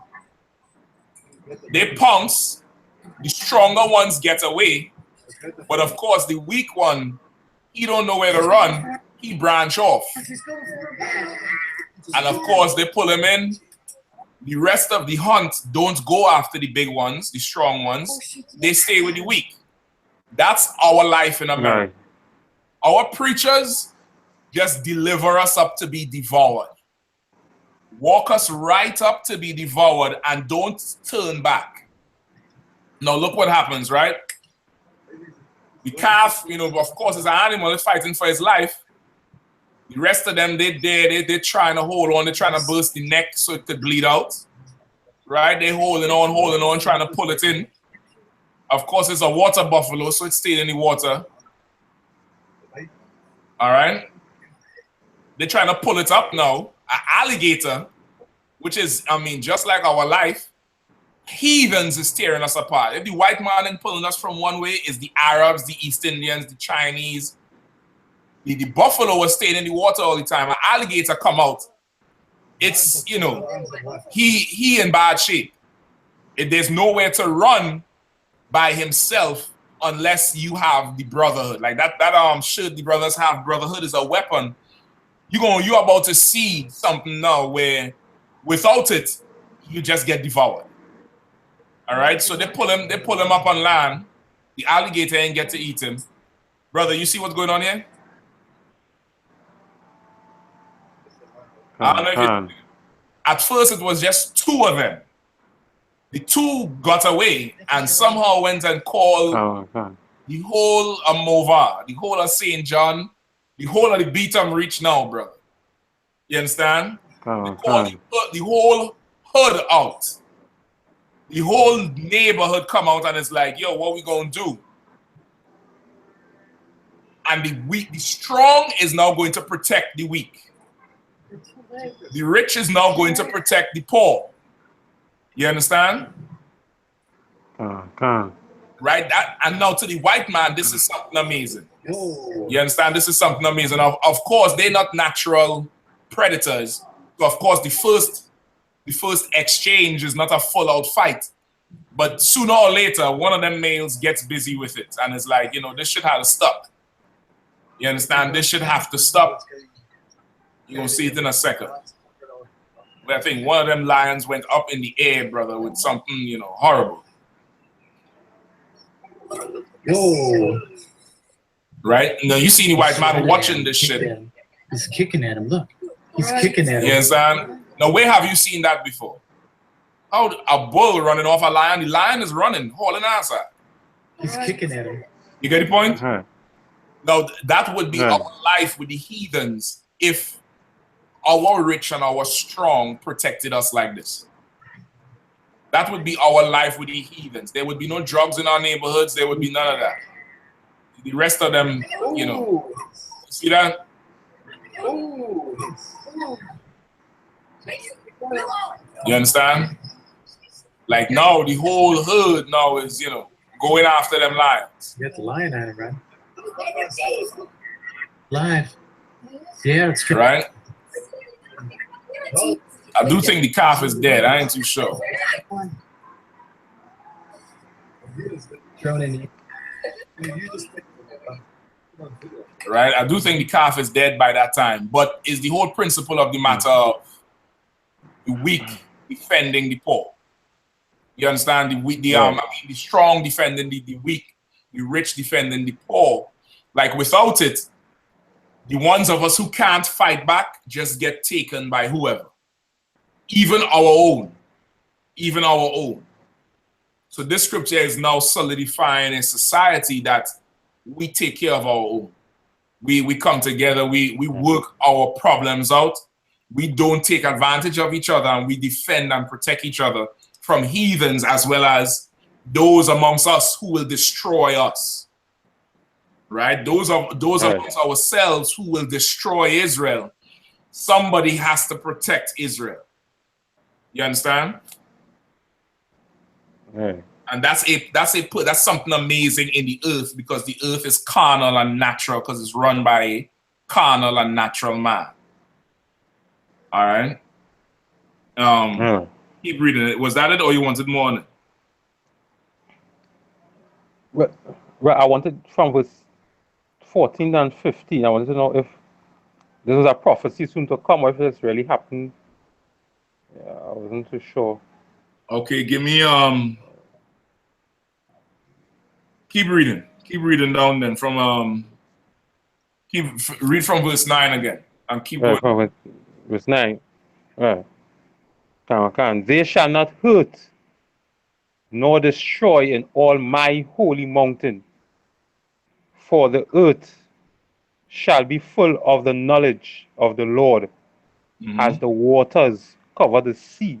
They pounce, the stronger ones get away, but of course, the weak one, he don't know where to run. He branch off, and of course, they pull him in. The rest of the hunt don't go after the big ones, the strong ones. They stay with the weak. That's our life in America. Right. Our preachers just deliver us up to be devoured. Walk us right up to be devoured and don't turn back. Now look what happens, right? The calf, of course, is an animal, it's fighting for his life. The rest of them, they're trying to hold on, they're trying to burst the neck so it could bleed out. Right? They're holding on, trying to pull it in. Of course, it's a water buffalo, so it stayed in the water. All right? They're trying to pull it up now. An alligator, which is, just like our life, heathens is tearing us apart. If the white man is pulling us from one way, is the Arabs, the East Indians, the Chinese. The buffalo was staying in the water all the time. An alligator come out. It's, he in bad shape. There's nowhere to run by himself unless you have the brotherhood. Like that should the brothers have brotherhood is a weapon. You're about to see something now where without it, you just get devoured. All right, so they pull him up on land. The alligator ain't get to eat him. Brother, you see what's going on here? I don't know if at first it was just 2 of them. The 2 got away and somehow went and called the whole of Mova, the whole of St. John, the whole of the Beatum Reach now, brother. You understand? They called the whole hood out. The whole neighborhood come out and it's like, yo, what we gonna do? And the strong is now going to protect the weak. The rich is now going to protect the poor. You understand? Right? And now to the white man, this is something amazing. You understand? This is something amazing. Of course, they're not natural predators. So of course, the first exchange is not a full-out fight. But sooner or later, one of them males gets busy with it. And it's like, this should have to stop. You understand? This should have to stop. You're going to see it in a second. But I think one of them lions went up in the air, brother, with something, horrible. Whoa. Right? Now, you see the white man watching this shit. He's kicking at him. Look. He's kicking at him. You understand? Now, where have you seen that before? How a bull running off a lion? The lion is running, hauling ass out. He's kicking at him. You get the point? Now, that would be our life with the heathens if our rich and our strong protected us like this. That would be our life with the heathens. There would be no drugs in our neighborhoods. There would be none of that. The rest of them, see that? You understand? Like now, the whole hood now is, going after them lions. Get the lion at him, man. Lion. Yeah, it's true. Right? I do think the calf is dead. I ain't too sure. Thrown in. Right? I do think the calf is dead by that time. But is the whole principle of the matter of the weak defending the poor? You understand? The strong defending the weak, the rich defending the poor. Like without it, the ones of us who can't fight back just get taken by whoever. Even our own. Even our own. So this scripture is now solidifying a society that we take care of our own. We come together, we work our problems out. We don't take advantage of each other, and we defend and protect each other from heathens as well as those amongst us who will destroy us. Right? Those amongst ourselves who will destroy Israel. Somebody has to protect Israel. You understand? Right. And that's something amazing in the earth, because the earth is carnal and natural, because it's run by a carnal and natural man. All right. Keep reading it. Was that it, or you wanted more on it? Well, I wanted from verse 14 and 15. I wanted to know if this was a prophecy soon to come, or if this really happened. Yeah, I wasn't too sure. Okay, give me keep reading. Keep reading down then from read from verse 9 again. And keep going. From verse 9. Right. They shall not hurt nor destroy in all my holy mountain, for the earth shall be full of the knowledge of the Lord, as the waters cover the sea.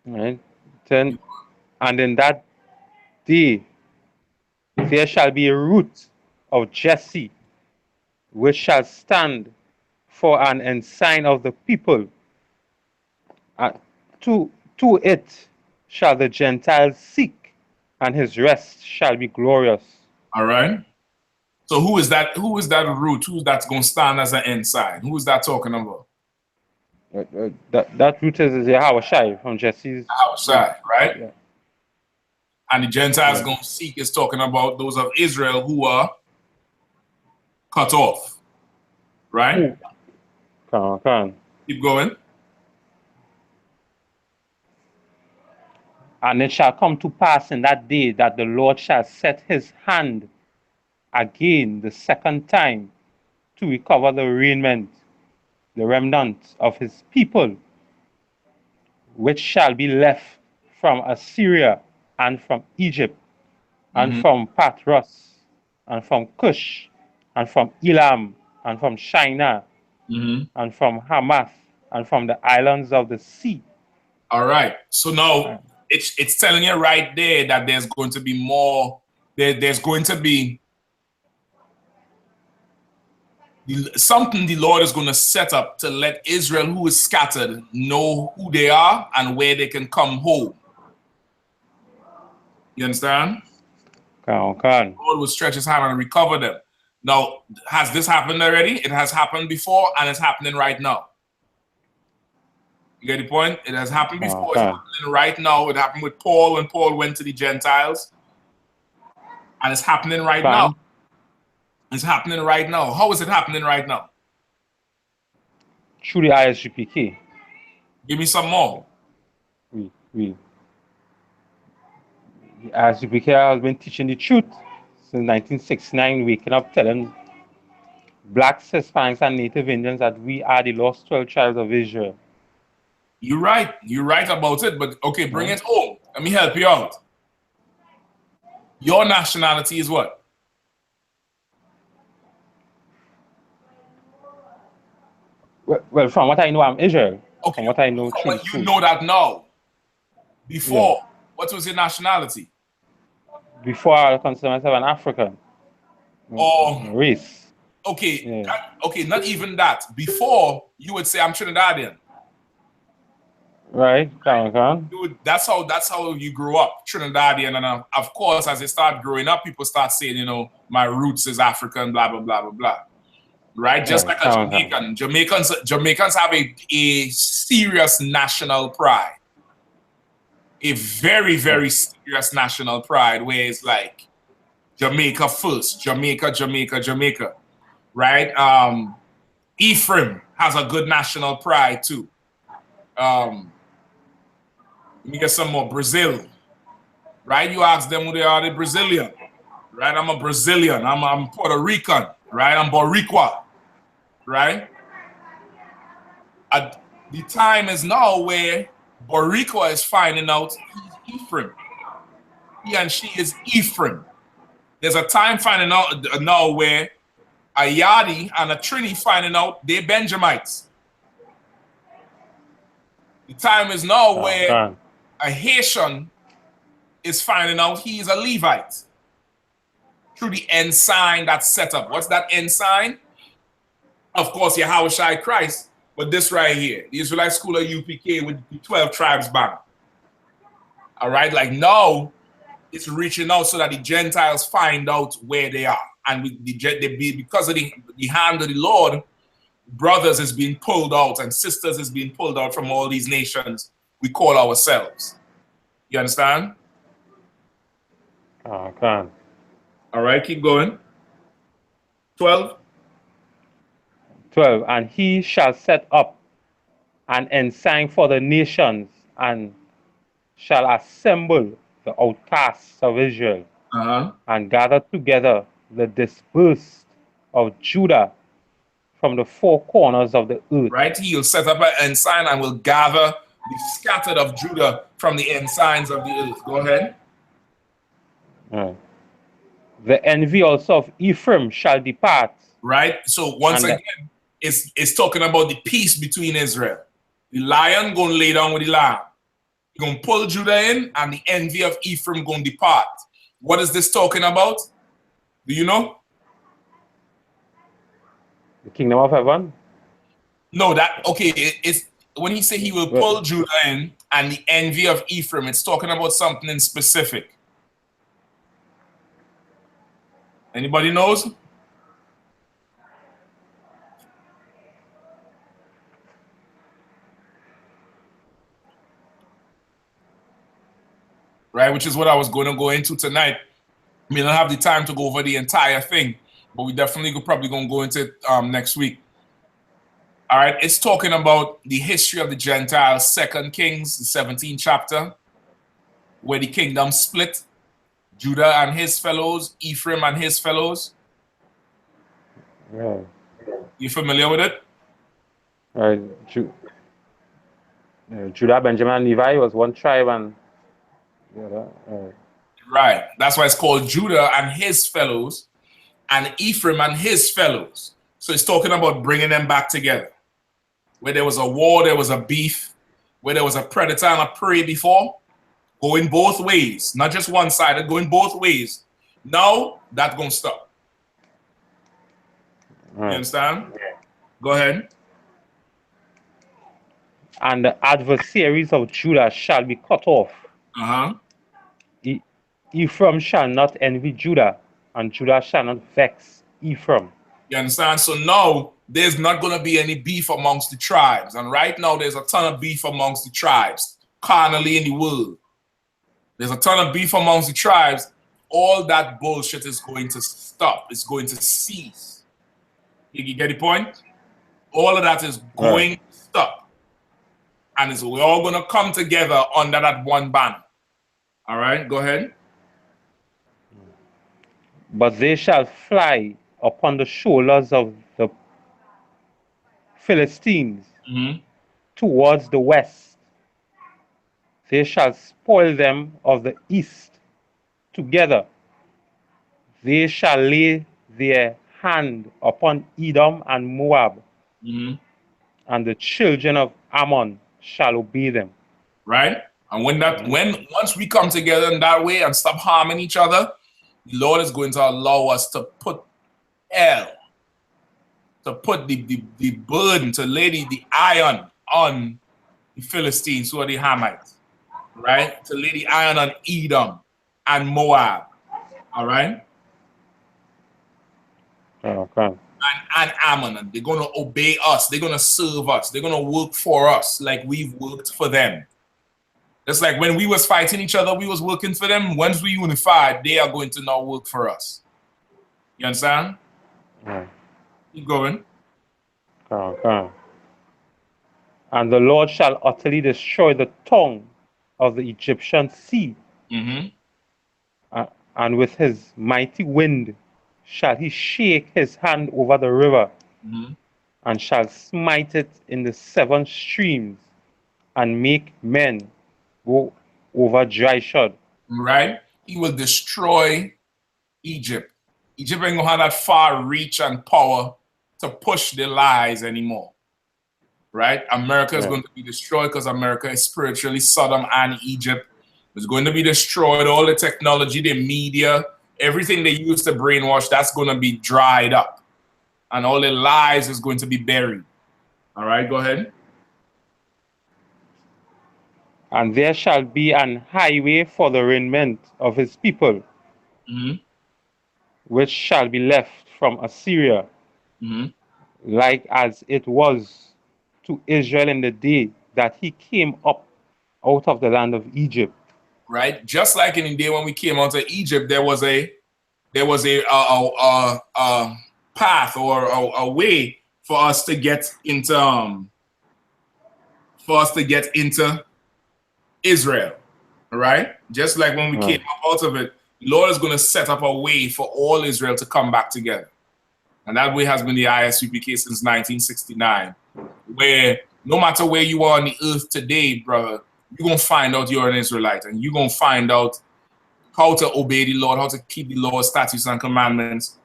Right? And in that day there shall be a root of Jesse, which shall stand for an ensign of the people. To it shall the Gentiles seek, and his rest shall be glorious. All right. So who is that? Who is that root? Who's that's going to stand as an ensign? Who is that talking about? That root is Yahushai from Jesse's. Yahushai, right? Yeah. And the Gentiles going to seek is talking about those of Israel who are cut off, right? Keep going. And it shall come to pass in that day that the Lord shall set his hand again the second time to recover the remnant of his people, which shall be left from Assyria and from Egypt and from Patros and from Cush and from Elam and from Shinar and from Hamath and from the islands of the sea. All right. So now it's telling you right there that there's going to be more. There's going to be something the Lord is going to set up to let Israel who is scattered know who they are and where they can come home. You understand? Okay. The Lord will stretch his hand and recover them. Now, has this happened already? It has happened before, and it's happening right now. You get the point? It has happened before. It's happening right now. It happened with Paul when Paul went to the Gentiles. And it's happening right now. It's happening right now. How is it happening right now? Through the I.S.U.P.K. Give me some more. The I.S.U.P.K. has been teaching the truth since 1969, waking up, telling blacks, Hispanics, and Native Indians that we are the lost 12 tribes of Israel. You're right. You're right about it. But okay, bring it home. Let me help you out. Your nationality is what? Well, from what I know, I'm Israel. Okay. From what I know, you know that now. Before, what was your nationality? Before, I consider myself an African. Race. Okay. Okay, not even that. Before, you would say I'm Trinidadian. Right. That's how you grow up, Trinidadian, and of course, as they start growing up, people start saying, you know, my roots is African, blah blah blah blah blah. Right? Just like a Jamaican. Jamaicans have a serious national pride, a very very serious national pride, where it's like Jamaica first, Jamaica, Jamaica, Jamaica. Right? Ephraim has a good national pride too. Let me get some more. Brazil, right? You ask them who they are, they're Brazilian, right? I'm a Brazilian. I'm Puerto Rican, right? I'm Boricua, right? The time is now where Boricua is finding out he's Ephraim. He and she is Ephraim. There's a time finding out now where a Yadi and a Trini finding out they're Benjamites. The time is now where a Haitian is finding out he is a Levite through the ensign that's set up. What's that ensign? Of course, Yahushua Christ, but this right here, the Israelite school of UPK with the 12 tribes banner. All right, like now it's reaching out so that the Gentiles find out where they are. And because of the hand of the Lord, brothers is being pulled out and sisters is being pulled out from all these nations we call ourselves. You understand? Okay. All right, keep going. 12. 12. And he shall set up an ensign for the nations and shall assemble the outcasts of Israel and gather together the dispersed of Judah from the four corners of the earth. Right, he'll set up an ensign and will gather the scattered of Judah from the ensigns of the earth. Go ahead. The envy also of Ephraim shall depart. Right, so once again, it's talking about the peace between Israel. The lion going to lay down with the lamb. He's going to pull Judah in, and the envy of Ephraim going to depart. What is this talking about? Do you know? The kingdom of heaven? No, it's when he say he will pull Judah in and the envy of Ephraim, it's talking about something in specific. Anybody knows? Right, which is what I was going to go into tonight. We don't have the time to go over the entire thing, but we definitely probably going to go into it next week. All right, it's talking about the history of the Gentiles, 2 Kings, the 17th chapter, where the kingdom split, Judah and his fellows, Ephraim and his fellows. Yeah. You familiar with it? Right. Judah, Benjamin, and Levi was one tribe, and right. That's why it's called Judah and his fellows, and Ephraim and his fellows. So it's talking about bringing them back together. Where there was a war, there was a beef, where there was a predator and a prey before, going both ways, not just one-sided, going both ways. Now, that's going to stop. You understand? Yeah. Go ahead. And the adversaries of Judah shall be cut off. Ephraim shall not envy Judah, and Judah shall not vex Ephraim. You understand? So now there's not going to be any beef amongst the tribes. And right now there's a ton of beef amongst the tribes, carnally in the world. There's a ton of beef amongst the tribes. All that bullshit is going to stop. It's going to cease. You get the point? All of that is going to stop. And we're all going to come together under that one banner. All right, go ahead. But they shall fly upon the shoulders of the Philistines towards the west. They shall spoil them of the east together. They shall lay their hand upon Edom and Moab, and the children of Ammon shall obey them. Right? And once we come together in that way and stop harming each other, the Lord is going to allow us to put to put the burden, to lay the iron on the Philistines, who are the Hamites, right? To lay the iron on Edom and Moab, all right? Okay. And Ammon, and they're going to obey us. They're going to serve us. They're going to work for us like we've worked for them. Just like when we was fighting each other, we was working for them. Once we unified, they are going to now work for us. You understand? Yeah. Keep going. Okay. And the Lord shall utterly destroy the tongue of the Egyptian sea. And with his mighty wind shall he shake his hand over the river, and shall smite it in the 7 streams, and make men go over dry shod. Right? He will destroy Egypt. Egypt ain't gonna have that far reach and power to push the lies anymore. Right? America is going to be destroyed because America is spiritually Sodom and Egypt. It's going to be destroyed. All the technology, the media, everything they use to brainwash, that's going to be dried up. And all the lies is going to be buried. All right, go ahead. And there shall be an highway for the raiment of his people, which shall be left from Assyria, like as it was to Israel in the day that he came up out of the land of Egypt. Right, just like in the day when we came out of Egypt, there was a path or a way for us to get into Israel. All right, just like when we came out of it, the Lord is going to set up a way for all Israel to come back together, and that way has been the I.S.U.P.K since 1969, where no matter where you are on the earth today, brother, you're going to find out you're an Israelite, and you're going to find out how to obey the Lord, how to keep the Lord's statutes and commandments,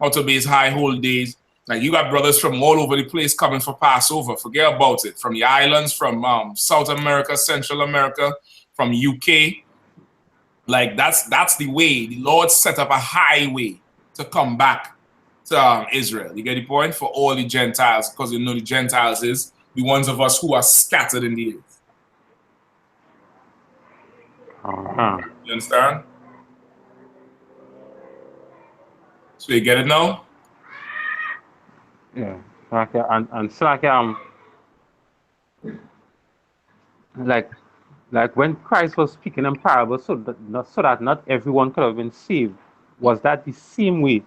how to obey his high holy days. Like, you got brothers from all over the place coming for Passover. Forget about it. From the islands, from South America, Central America, from UK. Like, that's the way. The Lord set up a highway to come back to Israel. You get the point? For all the Gentiles, because you know the Gentiles is the ones of us who are scattered in the earth. You understand? So you get it now? Yeah. Okay. And so like when Christ was speaking in parables, so that not everyone could have been saved, was that the same way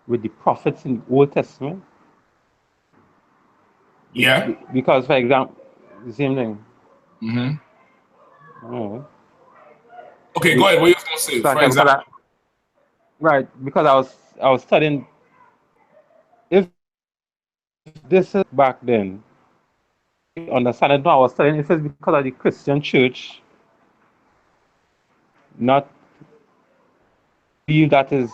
with the prophets in the Old Testament? Yeah. Because, for example, the same thing. Okay, go ahead. What are you going to say? So For example. Because I was studying. If this is back then, understand it now. I was studying if it's because of the Christian church not believe that is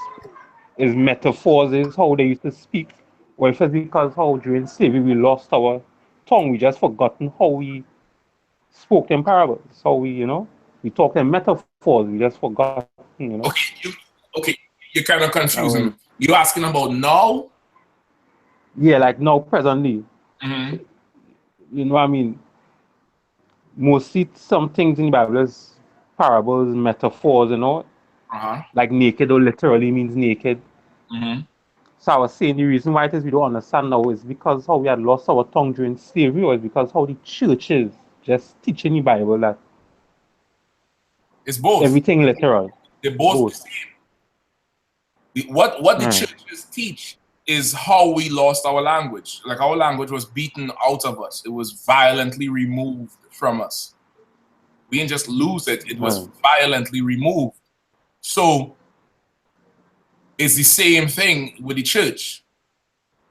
metaphors, is how they used to speak, or if it's because how during slavery we lost our tongue, we just forgotten how we spoke in parables, how we we talked in metaphors, we just forgot, Okay, you're kind of confusing me. You asking about now? Yeah, like now presently. You know what I mean? Mostly some things in the Bible is parables, metaphors, like naked or literally means naked. So I was saying the reason why it is we don't understand now is because how we had lost our tongue during slavery, or is because how the church is just teaching the Bible that it's both. Everything literal. They're both the same. What the churches teach is how we lost our language. Like, our language was beaten out of us. It was violently removed from us. We didn't just lose it. It was violently removed. So it's the same thing with the church.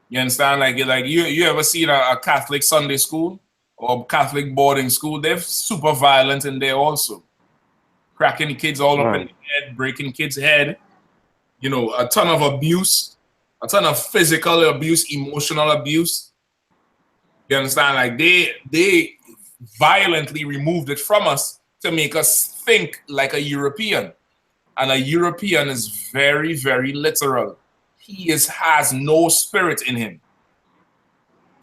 You understand? Like you ever seen a Catholic Sunday school or Catholic boarding school? They're super violent in there also. Cracking the kids all up in the head, breaking kids' head. A ton of abuse, a ton of physical abuse, emotional abuse. You understand? Like, they violently removed it from us to make us think like a European. And a European is very, very literal. He has no spirit in him.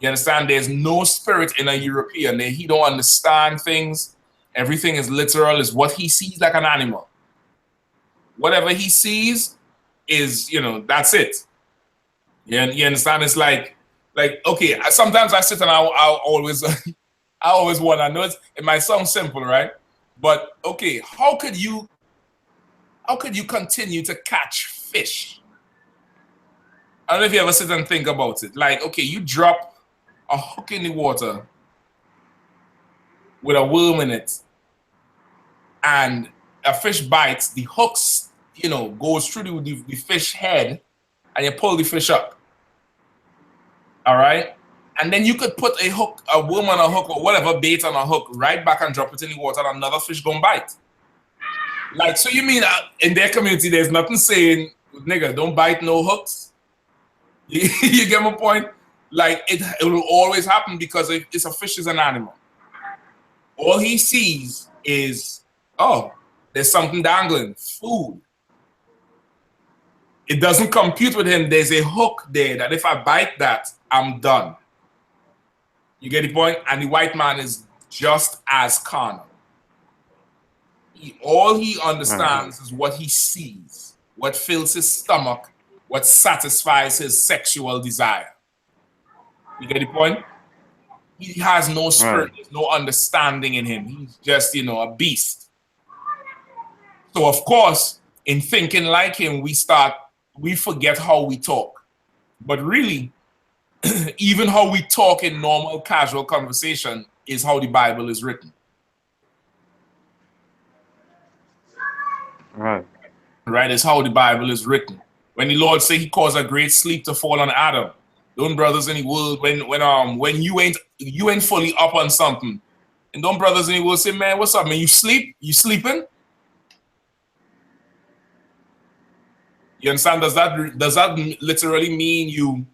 You understand? There's no spirit in a European. He don't understand things. Everything is literal, is what he sees like an animal. Whatever he sees is, that's it. You understand? It's like okay, sometimes I sit and I always I always wonder. I know it might sound simple, right? But okay, how could you continue to catch fish? I don't know if you ever sit and think about it. Like, okay, you drop a hook in the water with a worm in it, and a fish bites, the hooks, goes through the fish head, and you pull the fish up. All right? And then you could put a worm on a hook or whatever, bait on a hook, right back and drop it in the water, and another fish gonna bite. Like, so you mean in their community, there's nothing saying, nigga, don't bite no hooks? You get my point? Like, it will always happen because it's a fish is an animal. All he sees is, oh, there's something dangling, food. It doesn't compute with him. There's a hook there that if I bite that, I'm done. You get the point? And the white man is just as carnal. All he understands is what he sees, what fills his stomach, what satisfies his sexual desire. You get the point? He has no spirit, there's no understanding in him. He's just, a beast. So, of course, in thinking like him, we forget how we talk. But really, even how we talk in normal, casual conversation is how the Bible is written. Right, it's how the Bible is written. When the Lord say he caused a great sleep to fall on Adam, don't brothers in the world, when you ain't fully up on something, and don't brothers in the world say, man, what's up, man? You sleep? You sleeping? You understand? Does that literally mean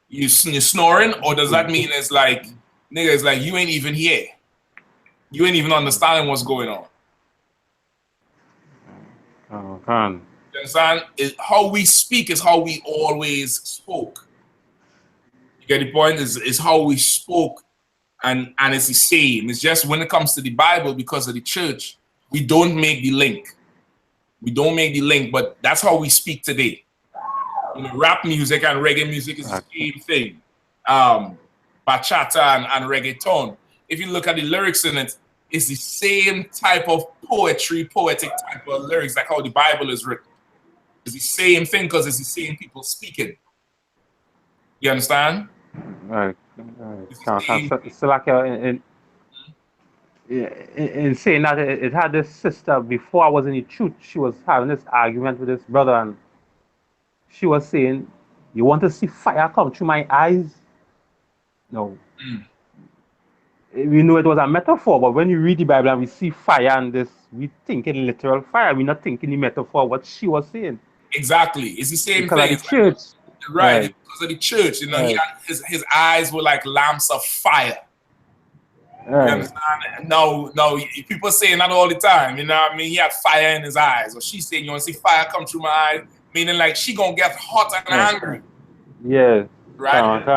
you're snoring, or does that mean it's like, nigga, it's like you ain't even here? You ain't even understanding what's going on. You understand? How we speak is how we always spoke. You get the point? Is how we spoke, and it's the same. It's just when it comes to the Bible, because of the church, we don't make the link. We don't make the link, but that's how we speak today. Rap music and reggae music is the same thing. Bachata and reggaeton. If you look at the lyrics in it, it's the same type of poetic type of lyrics, like how the Bible is written. It's the same thing because it's the same people speaking. You understand? Right. So like in saying that, it had this sister before I was in the church. She was having this argument with this brother, and she was saying, "You want to see fire come through my eyes?" No. We know it was a metaphor, but when you read the Bible and we see fire and this, we think in literal fire. We're not thinking the metaphor, what she was saying. Exactly. It's the same because thing. Of the church. Right. Because of the church. He had, his eyes were like lamps of fire. You understand? No, people saying that all the time. You know what I mean? He had fire in his eyes. Or she's saying, you want to see fire come through my eyes? Meaning like she gonna get hot and angry. Yeah. Right?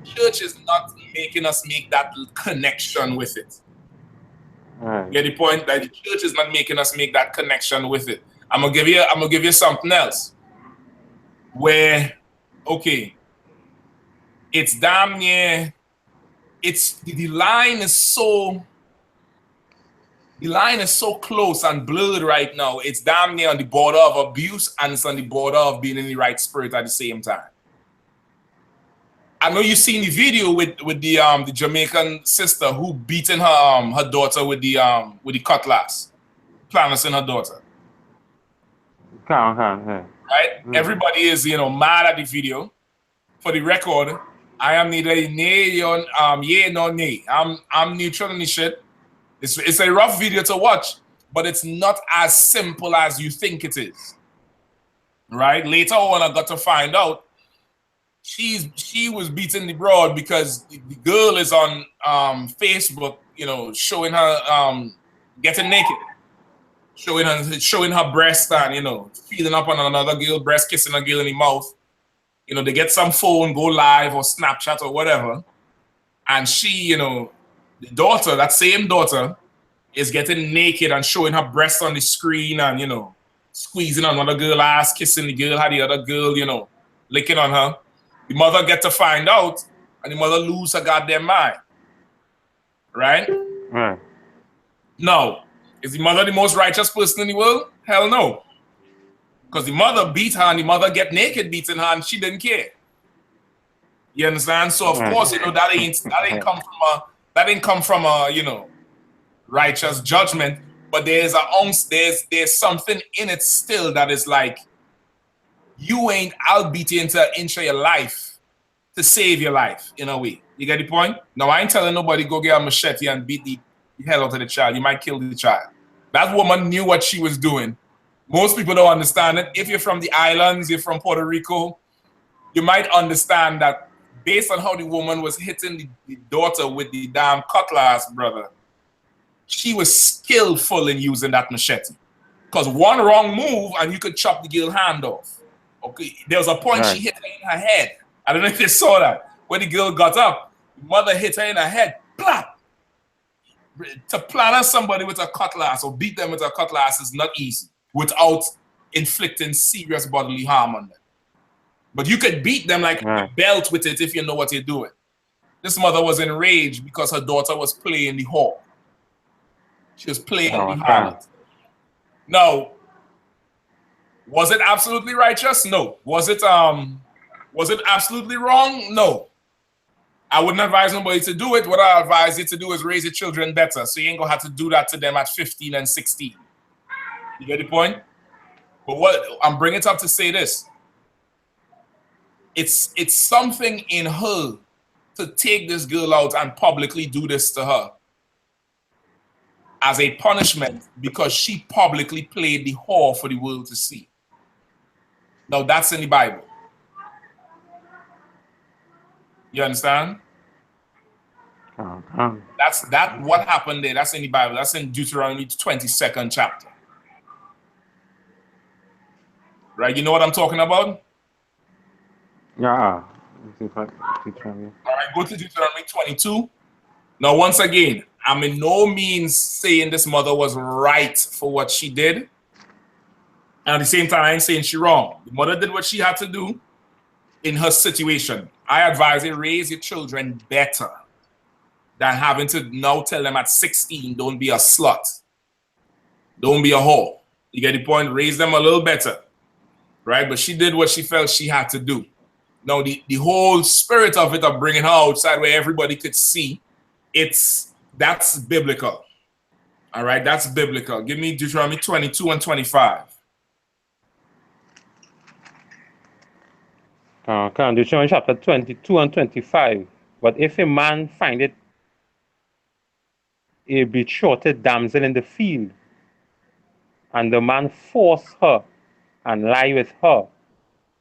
Church is not making us make that connection with it. You get the point? That the church is not making us make that connection with it. I'm gonna give you something else. Where, okay, it's damn near. It's the line is so close and blurred right now. It's damn near on the border of abuse, and it's on the border of being in the right spirit at the same time. I know you've seen the video with the Jamaican sister who beating her daughter with the cutlass, planting her daughter. Right? Everybody is mad at the video. For the record, I am neither yay nor nay. I'm neutral in the shit. It's a rough video to watch, but it's not as simple as you think it is. Right? Later on, I got to find out she was beating the broad because the girl is on Facebook, showing her getting naked, showing her breast and feeling up on another girl, breast kissing a girl in the mouth. you know, they get some phone, go live or Snapchat or whatever, and she, you know, the daughter, that same daughter, is getting naked and showing her breasts on the screen and, you know, squeezing on another girl ass, kissing the girl, how the other girl, you know, licking on her. The mother get to find out, and the mother lose her goddamn mind. Right? Right. No. Is the mother the most righteous person in the world? Hell no. Because the mother beat her and the mother get naked beating her and she didn't care. You understand? So of course, you know, that ain't come from a, you know, righteous judgment, but there's something in it still that is like, I'll beat you into an inch of your life to save your life, in a way. You get the point? Now, I ain't telling nobody go get a machete and beat the hell out of the child. You might kill the child. That woman knew what she was doing. Most people don't understand it. If you're from the islands, you're from Puerto Rico, you might understand that based on how the woman was hitting the daughter with the damn cutlass, brother, she was skillful in using that machete. Because one wrong move and you could chop the girl hand off. Okay, there was a point she hit her in her head. I don't know if you saw that. When the girl got up, the mother hit her in her head. Plop! To plan somebody with a cutlass or beat them with a cutlass is not easy without inflicting serious bodily harm on them. But you could beat them like a belt with it if you know what you're doing. This mother was enraged because her daughter was playing the whore. She was playing the harlot. Now, was it absolutely righteous? No. Was it absolutely wrong? No. I wouldn't advise nobody to do it. What I advise you to do is raise your children better, so you ain't gonna have to do that to them at 15 and 16. You get the point? But what I'm bringing it up to say this. It's something in her to take this girl out and publicly do this to her as a punishment because she publicly played the whore for the world to see. Now that's in the Bible. You understand? That's what happened there. That's in the Bible. That's in Deuteronomy 22nd chapter. Right? You know what I'm talking about? Yeah. All right, go to Deuteronomy 22. Now, once again, I'm in no means saying this mother was right for what she did. And at the same time, I ain't saying she wrong. The mother did what she had to do in her situation. I advise you raise your children better than having to now tell them at 16, don't be a slut. Don't be a whore. You get the point? Raise them a little better. Right? But she did what she felt she had to do. Now, the whole spirit of it, of bringing her outside where everybody could see, that's biblical. All right? That's biblical. Give me Deuteronomy 22 and 25. Deuteronomy chapter 22 and 25. But if a man find it a betrothed damsel in the field, and the man force her and lie with her,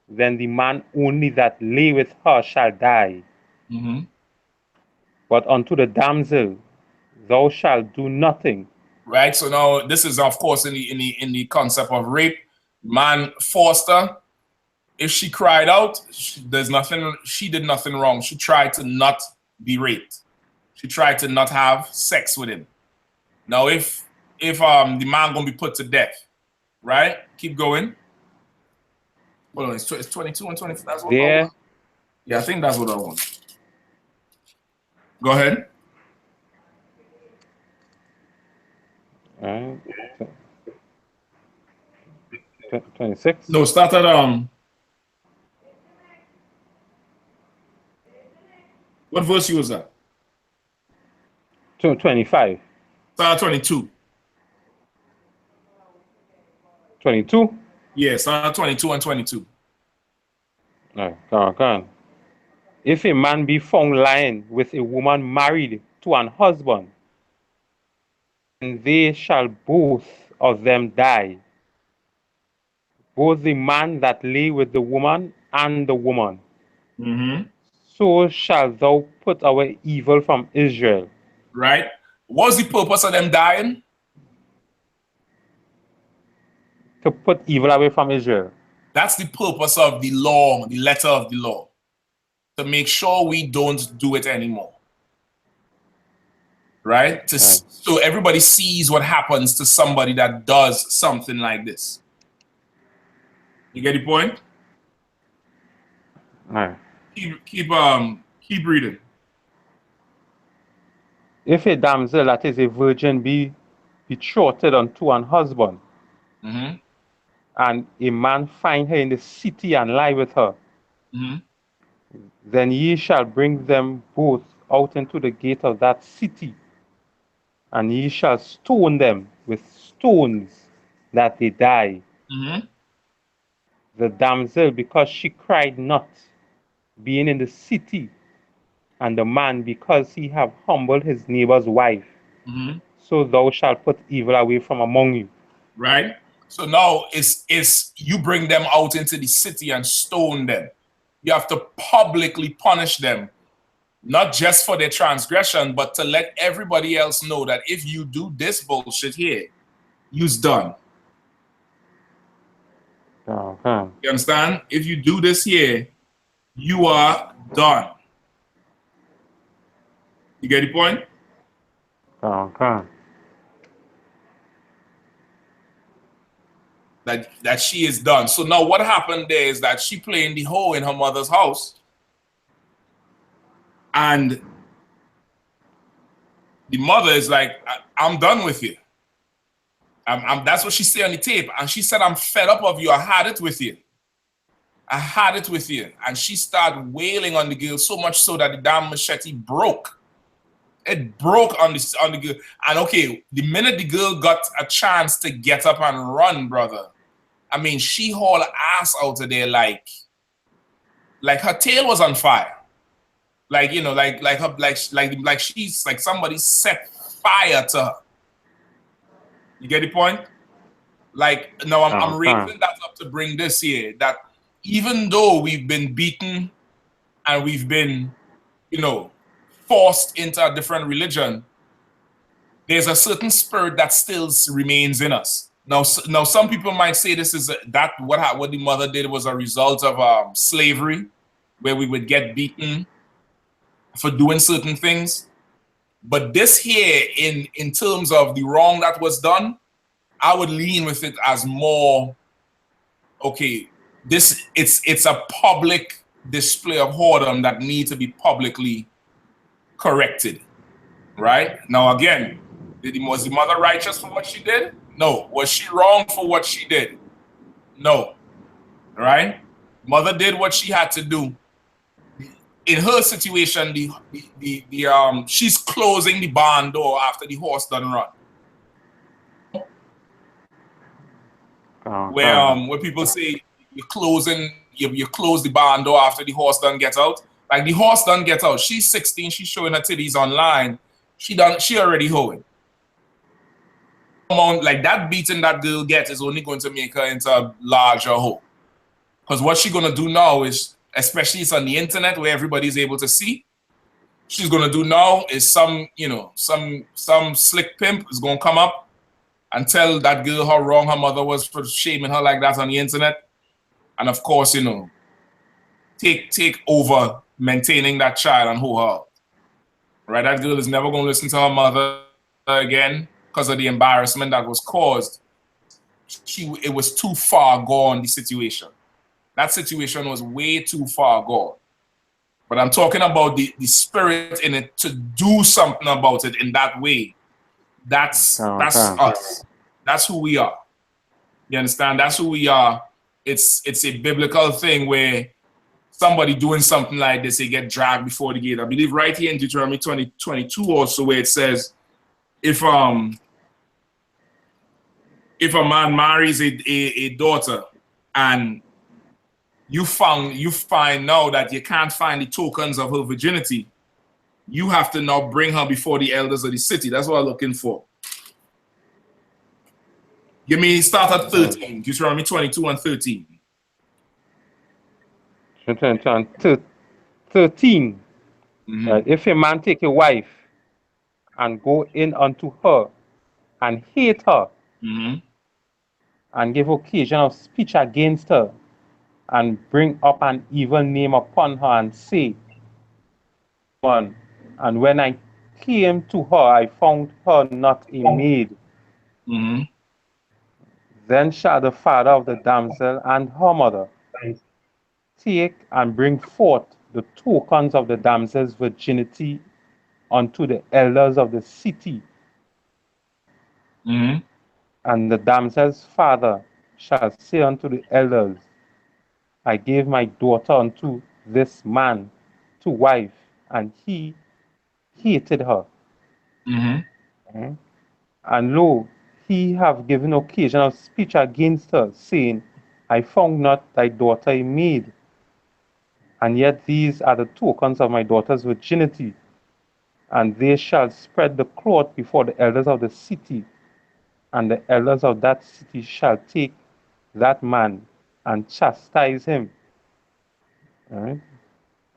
then the man only that lay with her shall die. Mm-hmm. But unto the damsel thou shalt do nothing. Right. So now this is, of course, in the concept of rape. Man forced her. If she cried out, she did nothing wrong. She tried to not be raped. She tried to not have sex with him. Now, if the man gonna be put to death, right? Keep going. Hold on, it's 22 and 25. That's what I want. Yeah, I think that's what I want. Go ahead. 26. No, start at what verse you was at? 25. Start at 22. 22? Yeah, start at 22 and 22. Come on. If a man be found lying with a woman married to an husband, and they shall both of them die, both the man that lay with the woman and the woman. Mm-hmm. So shall thou put away evil from Israel. Right? What's the purpose of them dying? To put evil away from Israel. That's the purpose of the law, the letter of the law, to make sure we don't do it anymore. Right? So everybody sees what happens to somebody that does something like this. You get the point? Right. Keep reading. If a damsel that is a virgin be betrothed unto an husband, and a man find her in the city and lie with her, then ye shall bring them both out into the gate of that city, and ye shall stone them with stones that they die. The damsel, because she cried not, being in the city, and the man, because he have humbled his neighbor's wife. So thou shalt put evil away from among you. Right? So now it's you bring them out into the city and stone them. You have to publicly punish them, not just for their transgression, but to let everybody else know that if you do this bullshit here, you's done. You understand? If you do this here, you are done. You get the point? That she is done. So now what happened there is that she playing the hoe in her mother's house, and the mother is like, I'm done with you. That's what she said on the tape. And she said, I'm fed up of you. I had it with you. I had it with you. And she started wailing on the girl so much so that the damn machete broke. It broke on the girl. And okay, the minute the girl got a chance to get up and run, brother, I mean, she hauled her ass out of there like her tail was on fire. Like, you know, like she's like somebody set fire to her. You get the point? Like, now I'm raising that up to bring this here, that even though we've been beaten and we've been, you know, forced into a different religion, there's a certain spirit that still remains in us. Now some people might say this is what the mother did was a result of slavery, where we would get beaten for doing certain things. But this here, in terms of the wrong that was done, I would lean with it as more, okay, it's a public display of whoredom that needs to be publicly corrected. Right? Now again, was the mother righteous for what she did? No. Was she wrong for what she did? No. Right? Mother did what she had to do. In her situation, she's closing the barn door after the horse done run. Where people say you close the barn door after the horse done gets out. Like, the horse done gets out. She's 16. She's showing her titties online. She already hoeing. Like, that beating that girl gets is only going to make her into a larger hoe. Because what she's gonna do now is, especially it's on the internet where everybody's able to see, she's gonna do now is some slick pimp is gonna come up and tell that girl how wrong her mother was for shaming her like that on the internet. And of course, you know, take over maintaining that child and hoe her out. Right? That girl is never gonna listen to her mother again because of the embarrassment that was caused. It was too far gone, the situation. That situation was way too far gone. But I'm talking about the spirit in it to do something about it in that way. That's us. That's who we are. You understand? That's who we are. It's a biblical thing where somebody doing something like this, they get dragged before the gate. I believe right here in Deuteronomy 20:22 also, where it says, if a man marries a daughter and you find now that you can't find the tokens of her virginity, you have to now bring her before the elders of the city. That's what I'm looking for. Give me, start at 13. Deuteronomy 22 and 13. 13. If a man take a wife and go in unto her and hate her and give occasion of speech against her, and bring up an evil name upon her, and say, one, and when I came to her, I found her not a maid. Then shall the father of the damsel and her mother take and bring forth the tokens of the damsel's virginity unto the elders of the city. And the damsel's father shall say unto the elders, I gave my daughter unto this man to wife, and he hated her. And lo, he have given occasion of speech against her, saying, I found not thy daughter a maid. And yet these are the tokens of my daughter's virginity. And they shall spread the cloth before the elders of the city, and the elders of that city shall take that man and chastise him. Right?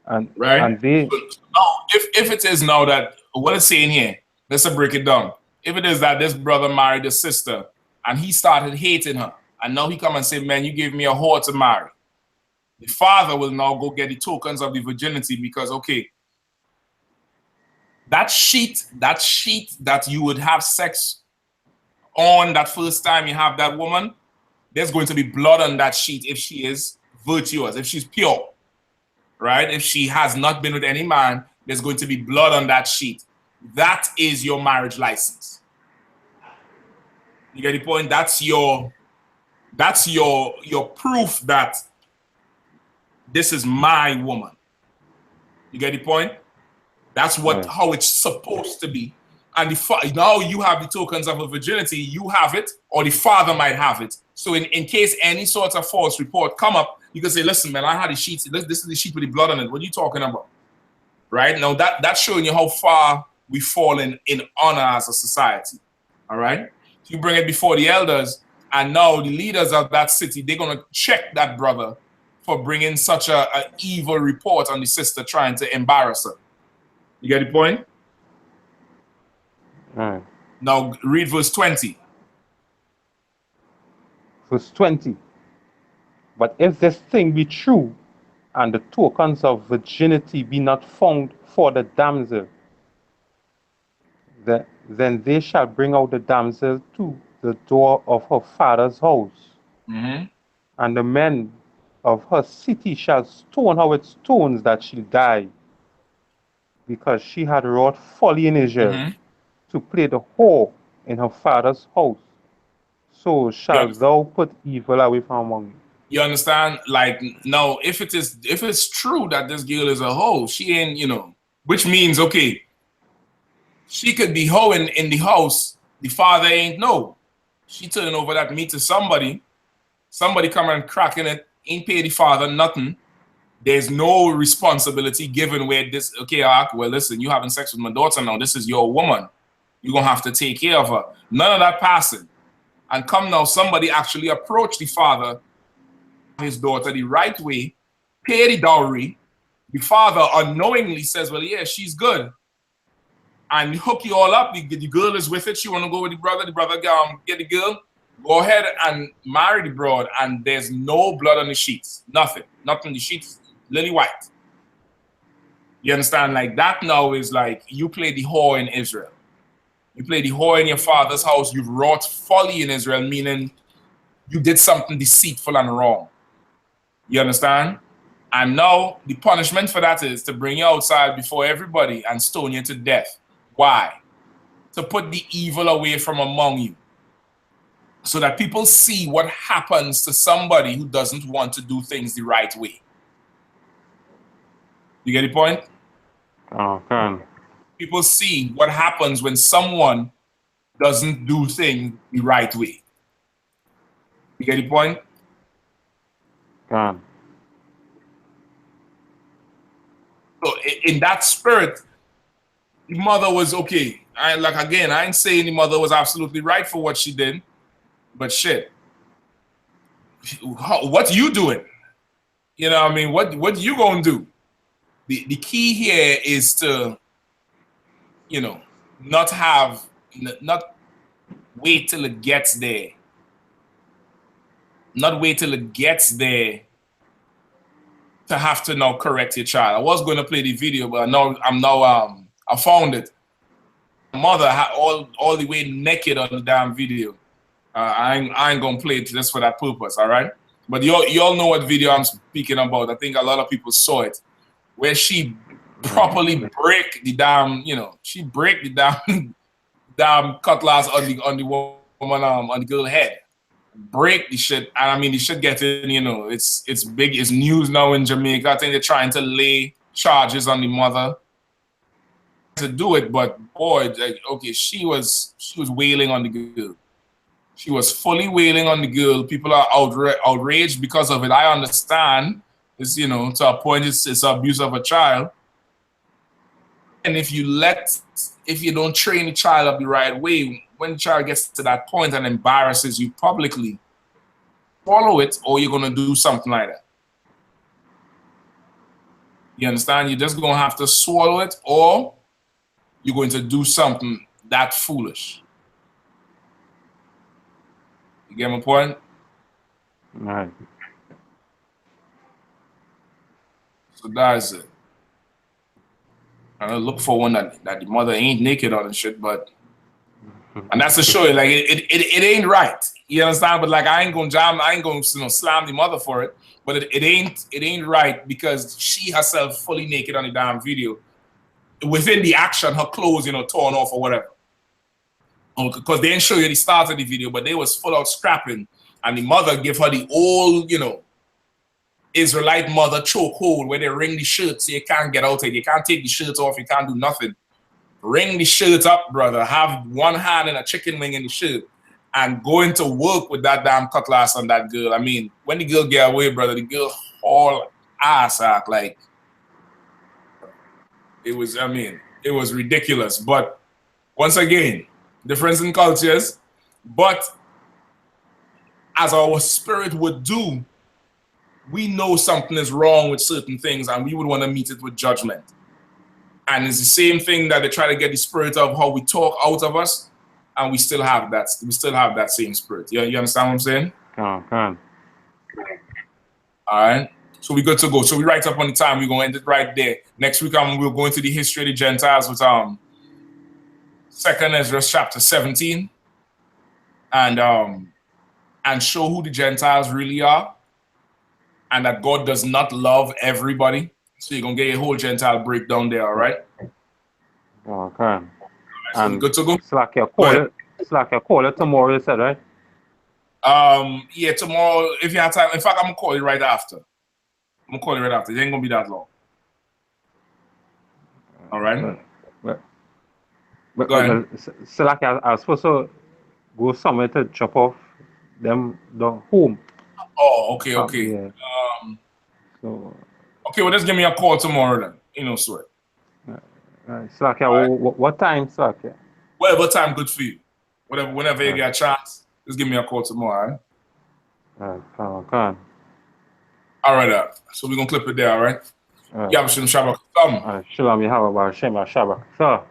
And they So now, if it is now that what it's saying here, let's break it down. If it is that this brother married a sister and he started hating her, and now he come and say, man, you gave me a whore to marry. The father will now go get the tokens of the virginity because, okay, that sheet that you would have sex on that first time you have that woman, there's going to be blood on that sheet if she is virtuous, if she's pure, right? If she has not been with any man, there's going to be blood on that sheet. That is your marriage license. You get the point? That's your proof that this is my woman. You get the point? That's how it's supposed to be. And now you have the tokens of a virginity. You have it, or the father might have it. So in case any sort of false report come up, you can say, listen, man, I had the sheets. This is the sheet with the blood on it. What are you talking about? Right? Now that's showing you how far we fall in honor as a society. All right? So you bring it before the elders, and now the leaders of that city, they're going to check that brother for bringing such an evil report on the sister trying to embarrass her. You get the point? Now read verse 20. Verse 20. But if this thing be true, and the tokens of virginity be not found for the damsel, then they shall bring out the damsel to the door of her father's house. And the men of her city shall stone her with stones that she die, because she had wrought folly in Israel to play the whore in her father's house. So shall thou put evil away from among you. You understand? Like, now, if it's true that this girl is a hoe, she ain't, which means, okay, she could be hoeing in the house. The father ain't know. She turning over that meat to somebody. Somebody come and cracking it, ain't pay the father nothing. There's no responsibility given where this, okay, well, listen, you having sex with my daughter now. This is your woman. You're going to have to take care of her. None of that passing. And come now, somebody actually approach the father, his daughter, the right way, pay the dowry. The father unknowingly says, well, yeah, she's good. And hook you all up. The girl is with it. She want to go with the brother. The brother get the girl. Go ahead and marry the broad. And there's no blood on the sheets. Nothing. Nothing. The sheets, lily white. You understand? Like that now is like you play the whore in Israel. You play the whore in your father's house. You've wrought folly in Israel, meaning you did something deceitful and wrong. You understand? And now the punishment for that is to bring you outside before everybody and stone you to death. Why? To put the evil away from among you. So that people see what happens to somebody who doesn't want to do things the right way. You get the point? Okay. People see what happens when someone doesn't do things the right way. You get the point? Okay. So in that spirit, the mother was okay. I ain't saying the mother was absolutely right for what she did, but shit, what you doing? You know what I mean? What you gonna do? The key here is to, not wait till it gets there. Not wait till it gets there to have to now correct your child. I was going to play the video, but I found it. Mother had all the way naked on the damn video. I ain't gonna play it just for that purpose, all right? But you all know what video I'm speaking about. I think a lot of people saw it, where she properly break the damn, she break the damn cutlass on the woman on the girl head. Break the shit, and I mean the shit getting, it's big, it's news now in Jamaica. I think they're trying to lay charges on the mother to do it, but boy, like, okay, she was wailing on the girl. She was fully wailing on the girl. People are outraged because of it. I understand. It's, to a point, it's abuse of a child. And if you don't train the child up the right way, when the child gets to that point and embarrasses you publicly, follow it, or you're gonna do something like that. You understand? You're just gonna have to swallow it, or you're going to do something that foolish. You get my point? All right. So that's it. I look for one that the mother ain't naked on and shit, but and that's to show you, like, it ain't right. You understand? But like, I ain't gonna slam the mother for it. But it ain't right, because she herself fully naked on the damn video. Within the action, her clothes, torn off or whatever. Because they didn't show you the start of the video, but they was full out scrapping, and the mother gave her the old, Israelite mother chokehold, where they ring the shirt so you can't get out of it. You can't take the shirt off, you can't do nothing. Ring the shirt up, brother. Have one hand in a chicken wing in the shirt, and go into work with that damn cutlass on that girl. I mean, when the girl get away, brother, the girl haul ass out. Like, it was ridiculous. But once again, difference in cultures, but as our spirit would do, we know something is wrong with certain things, and we would want to meet it with judgment. And it's the same thing that they try to get the spirit of how we talk out of us, and we still have that. We still have that same spirit. You understand what I'm saying? Come on. All right. So we're good to go. So we right up on the time. We're gonna end it right there. Next week, we'll go into the history of the Gentiles with 2nd Ezra chapter 17, and show who the Gentiles really are, and that God does not love everybody. So you're gonna get a whole Gentile breakdown there, all right? Okay. So and good to go. Call it tomorrow, you said, right? Yeah, tomorrow, if you have time. In fact, I'm gonna call you right after. It ain't gonna be that long. All right. But go ahead. So like I was supposed to go somewhere to drop off them the home. Oh, okay. Yeah. So. Okay, well, just give me a call tomorrow then. Sweat. So like, what time, so like? Whatever time good for you. Whenever you get a chance, just give me a call tomorrow. All right. All right. So we're gonna clip it there. All right. Yeah, Shalom Shabbat. Shalom, Yahweh, Shem, Shabbat.